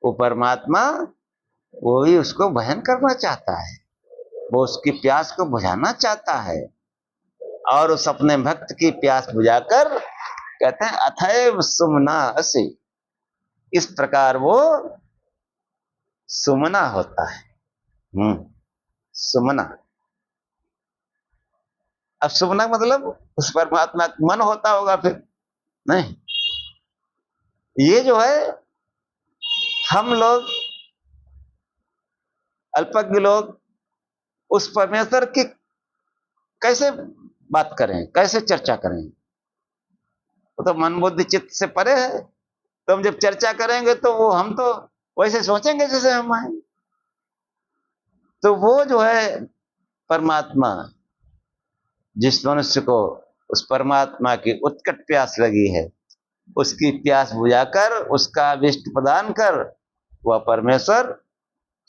वो परमात्मा वो ही उसको बहन करना चाहता है, वो उसकी प्यास को बुझाना चाहता है। और उस अपने भक्त की प्यास बुझाकर कहते हैं अथैव सुमनासि, इस प्रकार वो सुमना होता है। सुमना, अब सुमना मतलब उस परमात्मा का मन होता होगा फिर नहीं। ये जो है हम लोग अल्पज्ञ लोग उस परमेश्वर की कैसे बात करें, कैसे चर्चा करें? वो तो मन बुद्धि चित्त से परे है। तो हम जब चर्चा करेंगे तो वो हम तो वैसे सोचेंगे जैसे हम आए। तो वो जो है परमात्मा, जिस मनुष्य को उस परमात्मा की उत्कट प्यास लगी है, उसकी प्यास बुझाकर उसका अभिष्ट प्रदान कर वह परमेश्वर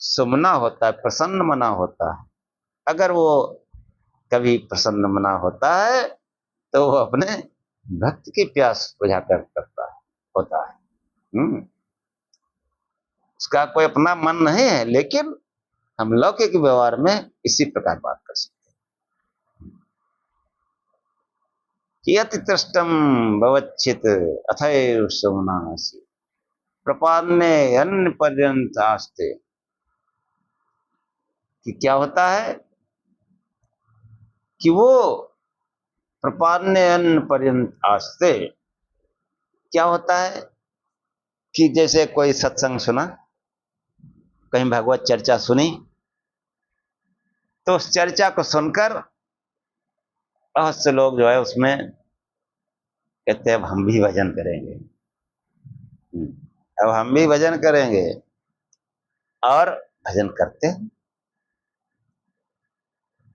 सुमना होता है, प्रसन्न मना होता है। अगर वो कभी प्रसन्न मना होता है तो वो अपने भक्त की प्यास बुझाकर करता है, होता है। उसका कोई अपना मन नहीं है, लेकिन हम लौकिक व्यवहार में इसी प्रकार बात कर सकते हैं कि अतितृष्टम भवच्छित अथैव सुमनासि प्रपान्ने अन्न पर्यंत आस्ते। कि क्या होता है कि वो प्रपान्ने अन्न पर्यंत आस्ते, क्या होता है कि जैसे कोई सत्संग सुना, कहीं भगवत चर्चा सुनी, तो उस चर्चा को सुनकर बहुत से लोग जो है उसमें कहते हैं अब हम भी भजन करेंगे, अब हम भी भजन करेंगे, और भजन करते हैं।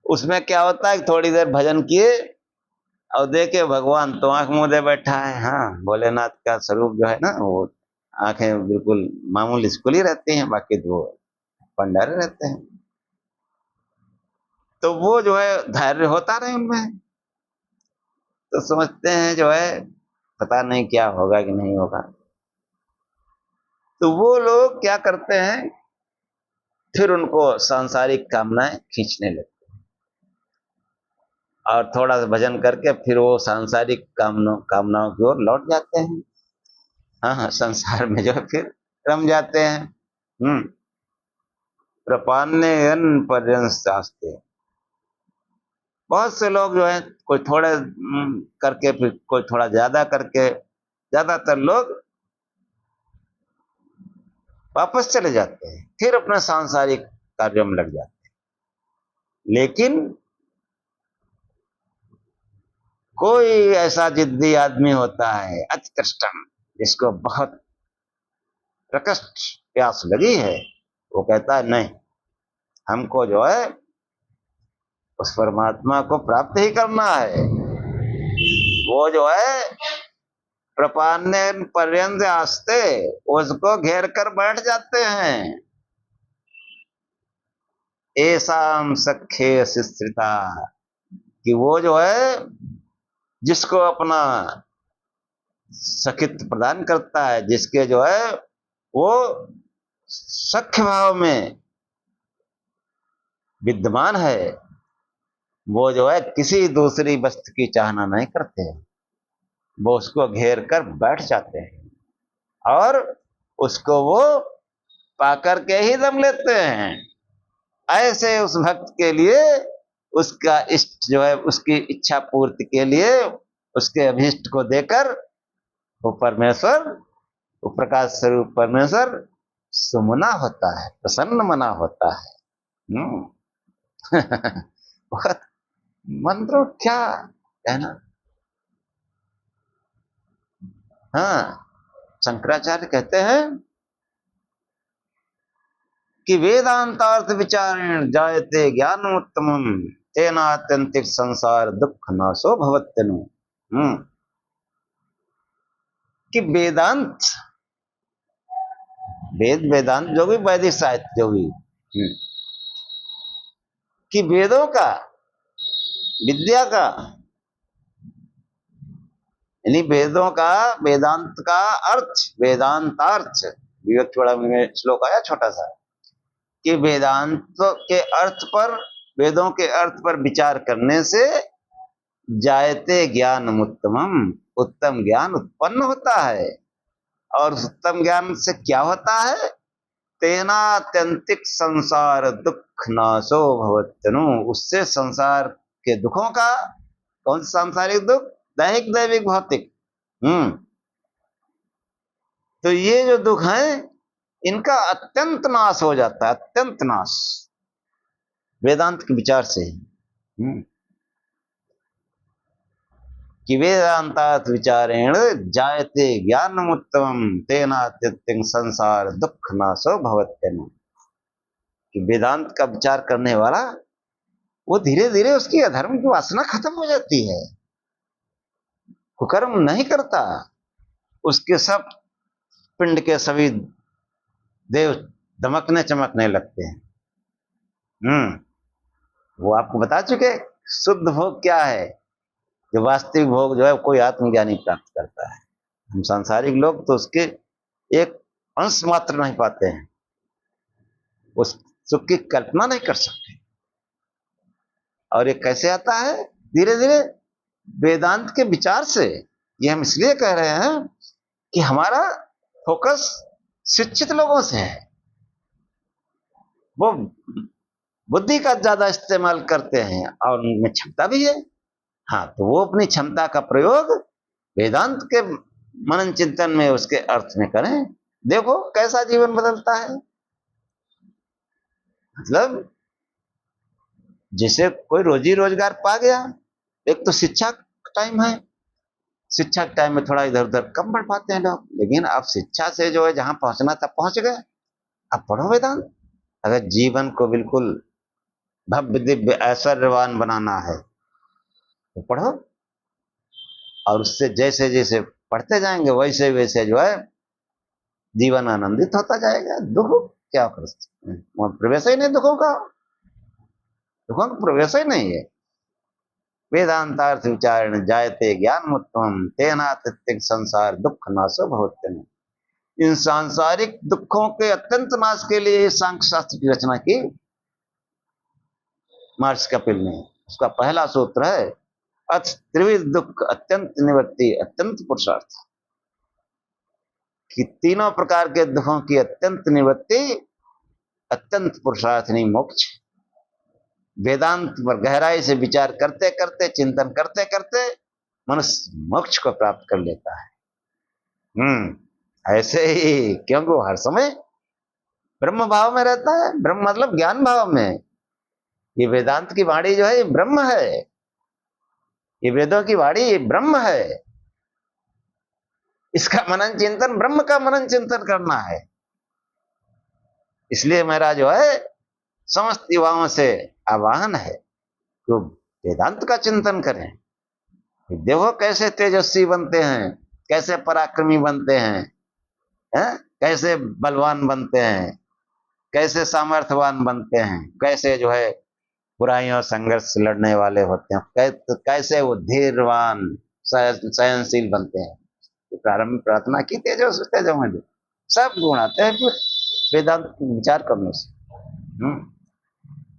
उसमें क्या होता है कि थोड़ी देर भजन किए और देखे भगवान तो आंख मूंदे बैठा है। हाँ, भोलेनाथ का स्वरूप जो है ना, वो आंखें बिल्कुल मामूली खुली रहती हैं, बाकी तो वो भंडारे रहते हैं। तो वो जो है धैर्य होता रहे उनमें, तो समझते हैं जो है पता नहीं क्या होगा कि नहीं होगा। तो वो लोग क्या करते हैं, फिर उनको सांसारिक कामनाएं खींचने लगती, और थोड़ा सा भजन करके फिर वो सांसारिक कामनाओं की ओर लौट जाते हैं। हाँ हाँ, संसार में जो है फिर रम जाते हैं। प्रपन्ने पर्यंत शास्ते। बहुत से लोग जो है कोई थोड़े करके, फिर कोई थोड़ा ज्यादा करके, ज्यादातर लोग वापस चले जाते हैं, फिर अपने सांसारिक कार्यों में लग जाते हैं। लेकिन कोई ऐसा जिद्दी आदमी होता है अत्कृष्टम, जिसको बहुत प्रकट प्यास लगी है, वो कहता है नहीं, हमको जो है उस परमात्मा को प्राप्त ही करना है। वो जो है प्रपान्ने पर्यंत आस्ते, उसको घेर कर बैठ जाते हैं। ऐसाम सख्य शिष्यता, कि वो जो है जिसको अपना सखित प्रदान करता है, जिसके जो है वो सख्य भाव में विद्यमान है, वो जो है किसी दूसरी वस्तु की चाहना नहीं करते हैं, वो उसको घेर कर बैठ जाते हैं और उसको वो पाकर के ही दम लेते हैं। ऐसे उस भक्त के लिए उसका इष्ट जो है, उसकी इच्छा पूर्ति के लिए उसके अभीष्ट को देकर वो परमेश्वर, वो प्रकाश स्वरूप परमेश्वर सुमना होता है, प्रसन्न मना होता है। बहुत मंत्र क्या है ना। हाँ, शंकराचार्य कहते हैं कि वेदांतार्थ विचारेण जायते ज्ञानोत्तमम तेनात्यंतिक संसार दुख नाशो भवत्यनु। कि वेदांत, वेदांत जो भी वैदिक साहित्य जो भी, कि वेदों का, विद्या का, यानी वेदों का, वेदांत का अर्थ, वेदांतार्थ, विवेक छोड़ा में श्लोक आया छोटा सा, कि वेदांत के अर्थ पर, वेदों के अर्थ पर विचार करने से जायते ज्ञान उत्तमम, उत्तम ज्ञान उत्पन्न होता है। और उत्तम ज्ञान से क्या होता है, तेनात्यंतिक संसार दुख नाशो भवत्यनु, उससे संसार के दुखों का, कौन सा सांसारिक दुख, दैहिक दैविक भौतिक, तो ये जो दुख है इनका अत्यंत नाश हो जाता है, अत्यंत नाश वेदांत के विचार से ही। कि वेदांतात् विचारेण जायते ज्ञानमुत्तमम तेनात्यंतिक संसार दुख नाशो भवत्यनु। कि वेदांत का विचार करने वाला वो धीरे धीरे उसकी अधर्म की वासना खत्म हो जाती है, कुकर्म नहीं करता, उसके सब पिंड के सभी देव दमकने चमकने लगते हैं। वो आपको बता चुके शुद्ध भोग क्या है, जो वास्तविक भोग जो है कोई आत्मज्ञानी प्राप्त करता है। हम सांसारिक लोग तो उसके एक अंश मात्र नहीं पाते हैं, उस सुख की कल्पना नहीं कर सकते। और ये कैसे आता है, धीरे धीरे वेदांत के विचार से। ये हम इसलिए कह रहे हैं कि हमारा फोकस शिक्षित लोगों से है, वो बुद्धि का ज्यादा इस्तेमाल करते हैं और उनमें क्षमता भी है। हाँ, तो वो अपनी क्षमता का प्रयोग वेदांत के मनन चिंतन में, उसके अर्थ में करें, देखो कैसा जीवन बदलता है। मतलब जिसे कोई रोजी रोजगार पा गया, एक तो शिक्षा टाइम है, शिक्षा के टाइम में थोड़ा इधर उधर कम पढ़ पाते हैं लोग, लेकिन अब शिक्षा से जो है जहां पहुंचना था पहुंच गए। अब पढ़ो वेदांत। अगर जीवन को बिल्कुल भव्य दिव्य ऐश्वर्यवान बनाना है तो पढ़ो, और उससे जैसे जैसे पढ़ते जाएंगे वैसे वैसे जो है जीवन आनंदित होता जाएगा। दुख क्या कर सकते हैं, वहां प्रवेश ही नहीं दुखों का, दुखों का प्रवेश ही नहीं है। वेदांतार्थ विचारण जायते ज्ञान उत्तम तेना तिक संसार दुख नाशो भवत्यन। इन सांसारिक दुखों के अत्यंत नाश के लिए सांख्य शास्त्र की रचना की महर्षि कपिल ने। उसका पहला सूत्र है अथ त्रिविध दुख अत्यंत निवृत्ति अत्यंत पुरुषार्थ, कि तीनों प्रकार के दुखों की अत्यंत निवृत्ति अत्यंत पुरुषार्थ नहीं मोक्ष। वेदांत पर गहराई से विचार करते करते चिंतन करते करते मनुष्य मोक्ष को प्राप्त कर लेता है। ऐसे ही, क्योंकि वो हर समय ब्रह्म भाव में रहता है। ब्रह्म मतलब ज्ञान भाव में। ये वेदांत की वाणी जो है ये ब्रह्म है, ये वेदों की वाणी ये ब्रह्म है। इसका मनन चिंतन, ब्रह्म का मनन चिंतन करना है। इसलिए मेरा जो है समस्त युवाओं से आह्वान है तो वेदांत का चिंतन करें। देखो कैसे तेजस्वी बनते हैं, कैसे पराक्रमी बनते हैं, कैसे बलवान बनते हैं, कैसे सामर्थ्यवान बनते हैं, कैसे जो है बुराइयों संघर्ष से लड़ने वाले होते हैं, कैसे वो धीरवान सहनशील बनते हैं। प्रारंभ में प्रार्थना की तेजो तेजो में सब गुण आते हैं फिर वेदांत विचार करने से।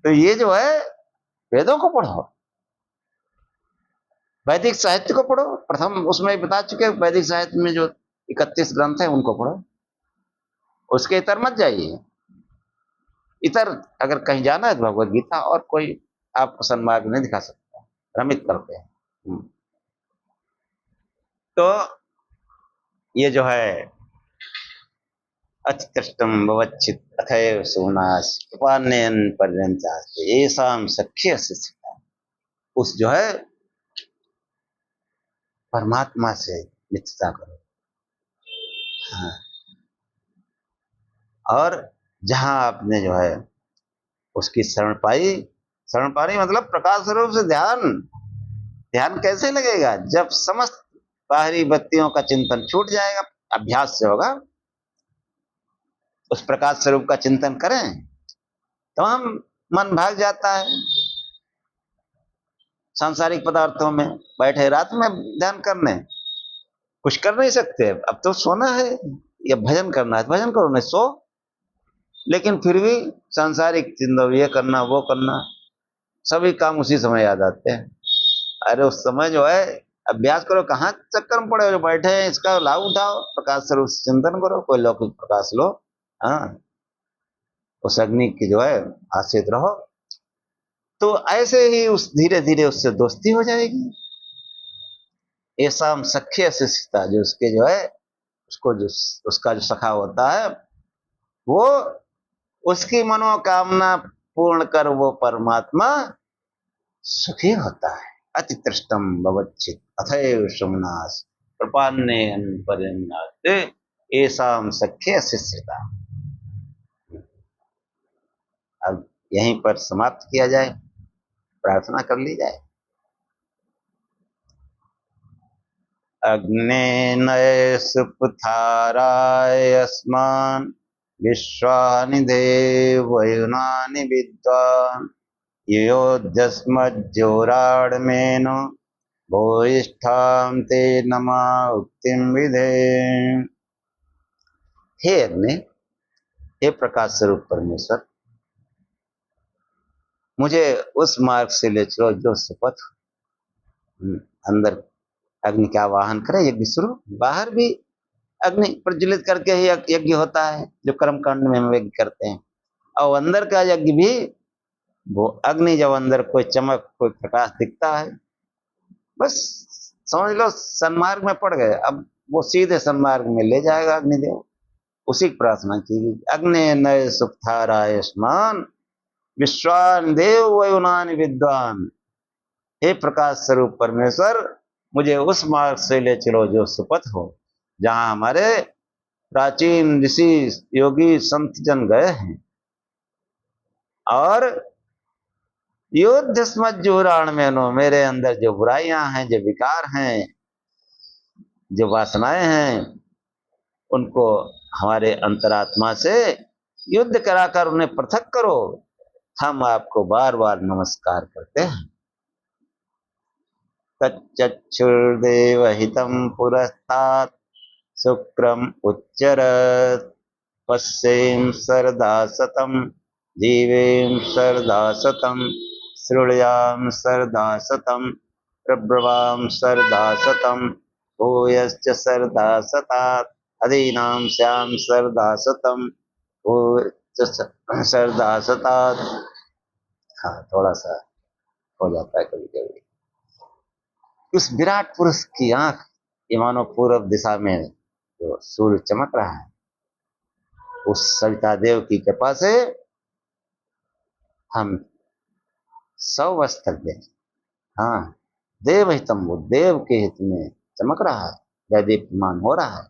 तो ये जो है वेदों को पढ़ो, वैदिक साहित्य को पढ़ो। प्रथम उसमें बता चुके वैदिक साहित्य में जो 31 ग्रंथ है उनको पढ़ो, उसके इतर मत जाइए। इतर अगर कहीं जाना है तो भगवत गीता, और कोई आपको सन्मार्ग नहीं दिखा सकता, भ्रमित करते हैं। तो ये जो है अतितृष्टम भवच्छित अथैव सुनाश उपान्यन पर्यंतास्ते येषां सख्य स्थिता। उस जो है परमात्मा से मित्रता करो। हाँ। और जहां आपने जो है उसकी शरण पाई, शरण पानी मतलब प्रकाश स्वरूप से ध्यान। ध्यान कैसे लगेगा? जब समस्त बाहरी बत्तियों का चिंतन छूट जाएगा, अभ्यास से होगा। उस प्रकाश स्वरूप का चिंतन करें तो हम मन भाग जाता है सांसारिक पदार्थों में। बैठे रात में ध्यान करने, कुछ कर नहीं सकते, अब तो सोना है या भजन करना है, भजन करो, नहीं सो। लेकिन फिर भी सांसारिक चिंतन, ये करना वो करना, सभी काम उसी समय याद आते हैं। अरे उस समय जो है अभ्यास करो, कहाँ चक्कर में पड़े जो बैठे हैं, इसका लाभ उठाओ, प्रकाश स्वरूप चिंतन करो, कोई लौकिक प्रकाश लो। हाँ, उस अग्नि की जो है आश्रित रहो, तो ऐसे ही उस धीरे धीरे उससे दोस्ती हो जाएगी। ऐसा सख्य शिष्यता, जो उसके जो है उसको जो उसका जो सखा होता है वो उसकी मनोकामना पूर्ण कर वो परमात्मा सुखी होता है। अतितृष्टम भवच्छित अथैव सुमनास प्रपान्नेन पर्यन्नाते एसाम सख्य शिष्यता। अब यहीं पर समाप्त किया जाए, प्रार्थना कर ली जाए। अग्नेनय सुपथाराय अस्मान् विश्वानि देवयुनानि विद्वान् योऽध्यस्मज्जोराडमेनो भूयिष्ठां ते नमा उक्तिं विधे। हे अग्नि, हे प्रकाश स्वरूप परमेश्वर, मुझे उस मार्ग से ले चलो जो सुपथ। अंदर अग्नि का आवाहन करे, यज्ञ शुरू। बाहर भी अग्नि प्रज्वलित करके ही यज्ञ होता है, जो कर्म कांड में हम यज्ञ करते हैं। और अंदर का यज्ञ भी वो अग्नि, जब अंदर कोई चमक कोई प्रकाश दिखता है, बस समझ लो सन्मार्ग में पड़ गए। अब वो सीधे सन्मार्ग में ले जाएगा अग्निदेव। उसी की प्रार्थना की, अग्नि नय सुपथाराय स्मान विश्वान देव वयुनानि विद्वान। हे प्रकाश स्वरूप परमेश्वर, मुझे उस मार्ग से ले चलो जो सुपथ हो, जहां हमारे प्राचीन ऋषि योगी संत जन गए हैं। और युद्ध स्मज्जुराण में नो, मेरे अंदर जो बुराइयां हैं, जो विकार हैं, जो वासनाएं हैं, उनको हमारे अंतरात्मा से युद्ध कराकर उन्हें पृथक करो। हम आपको बार बार नमस्कार करते हैं। तच्चक्षुर्देव हितं पुरस्तात् शुक्रम उच्चरत्, पश्येम सरदा सतम जीवेम सरदा सतम, श्रुणयाम सरदा सतम, प्रब्रवाम सरदा सतम, भूयश्च सरदा सतात्, अदीनाम श्याम सरदा सतम, भूयश्च सरदा सतात्। हाँ, थोड़ा सा हो जाता है कभी कभी। उस विराट पुरुष की आंख, ये मानो पूर्व दिशा में जो सूर्य चमक रहा है, उस सविता देव की कृपा से हम 100 वर्ष तक दें। हाँ, देव हितम, वो देव के हित में चमक रहा है, वैदीप्यमान हो रहा है।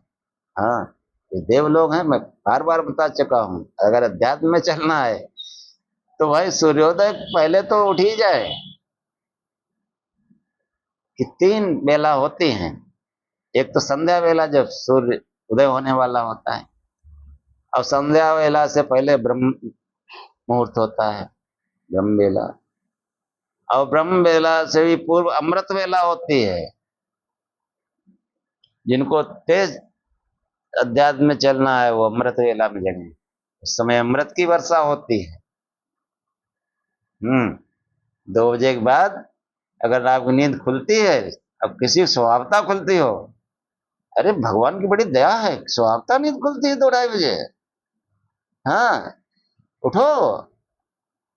हाँ, ये देव लोग हैं, मैं बार बार बता चुका हूं। अगर अध्यात्म में चलना है तो भाई सूर्योदय पहले तो उठ ही जाए। कि 3 बेला होती हैं। एक तो संध्या वेला, जब सूर्य उदय होने वाला होता है। अब संध्या वेला से पहले ब्रह्म मुहूर्त होता है, ब्रह्म वेला। और ब्रह्म वेला से भी पूर्व अमृत वेला होती है। जिनको तेज अध्यात्म में चलना है वो अमृत वेला में जगें। उस समय अमृत की वर्षा होती है। 2 बजे के बाद अगर आपकी नींद खुलती है, अब किसी स्वभावता खुलती हो, अरे भगवान की बड़ी दया है, स्वभावता नींद खुलती है 2-2:30 बजे। हाँ, उठो।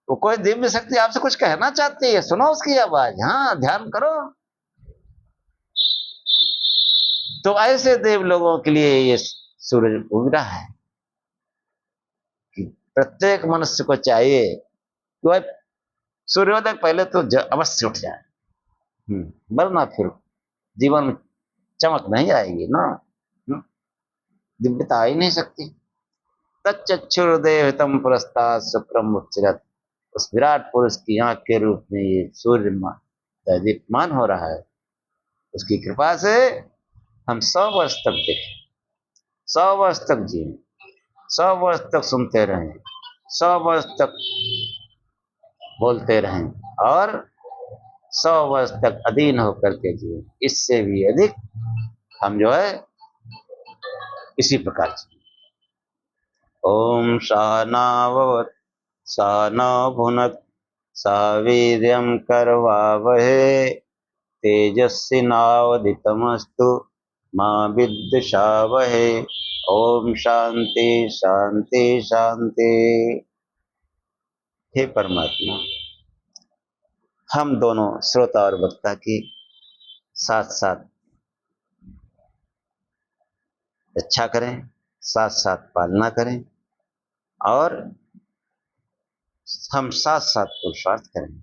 वो कोई दिव्य शक्ति आपसे कुछ कहना चाहती है, सुनो उसकी आवाज। हाँ, ध्यान करो। तो ऐसे देव लोगों के लिए ये सूरज उग रहा है कि प्रत्येक मनुष्य को चाहिए कि वह सूर्योदय पहले तो अवश्य उठ जाए। वरना फिर जीवन में चमक नहीं आएगी ना, दिव्यता आ ही नहीं सकती। तच्चक्षुर्देव हितम पुरस्तात् शुक्रम उच्चरत्, उस विराट पुरुष की आंख के रूप में ये सूर्य दीप्यमान हो रहा है। उसकी कृपा से हम 100 वर्ष तक देखें, 100 वर्ष तक जिए, 100 वर्ष तक सुनते रहें, 100 वर्ष तक बोलते रहें, और 100 वर्ष तक अधीन होकर के जिए। इससे भी अधिक हम जो है इसी प्रकार जिए। ओम सहनाववतु सहनौ भुनक्तु सह वीर्यं करवावहै तेजस्विनावधीतमस्तु मा विद्विषावहै। ओम शांति शांति शांति। हे परमात्मा, हम दोनों श्रोता और वक्ता की साथ साथ रक्षा करें, साथ साथ पालना करें, और हम साथ साथ पुरुषार्थ करें।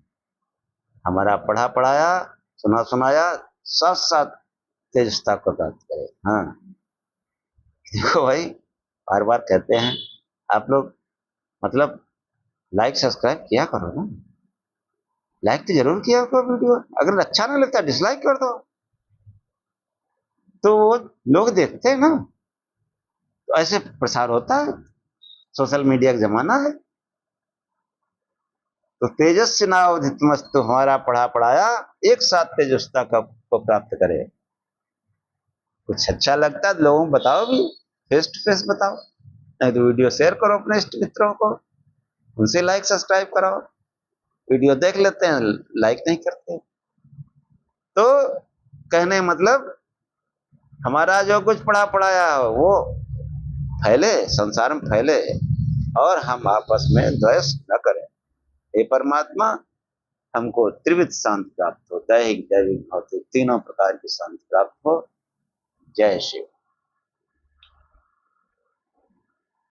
हमारा पढ़ा पढ़ाया, सुना सुनाया साथ साथ तेजस्ता को प्राप्त करें। हाँ, देखो भाई, बार बार कहते हैं आप लोग, मतलब लाइक सब्सक्राइब किया करो ना। लाइक तो जरूर किया करो वीडियो, अगर अच्छा नहीं लगता डिसलाइक कर दो, तो वो लोग देखते हैं ना, तो ऐसे प्रसार होता है। सोशल मीडिया का जमाना है। तो तेजस्वी नावधीतमस्तु, हमारा पढ़ा पढ़ाया एक साथ तेजस्ता को प्राप्त करे। कुछ अच्छा लगता है लोगों को बताओ भी, फेस टू फेस बताओ, नहीं तो वीडियो शेयर करो अपने इष्ट मित्रों को, उनसे लाइक सब्सक्राइब कराओ। वीडियो देख लेते हैं, लाइक नहीं करते। तो कहने मतलब हमारा जो कुछ पढ़ा पढ़ाया वो फैले, संसार में फैले, और हम आपस में द्वेष न करें। हे परमात्मा, हमको त्रिविध शांति प्राप्त हो, दैहिक दैविक भौतिक तीनों प्रकार की शांति प्राप्त हो। जय शिव।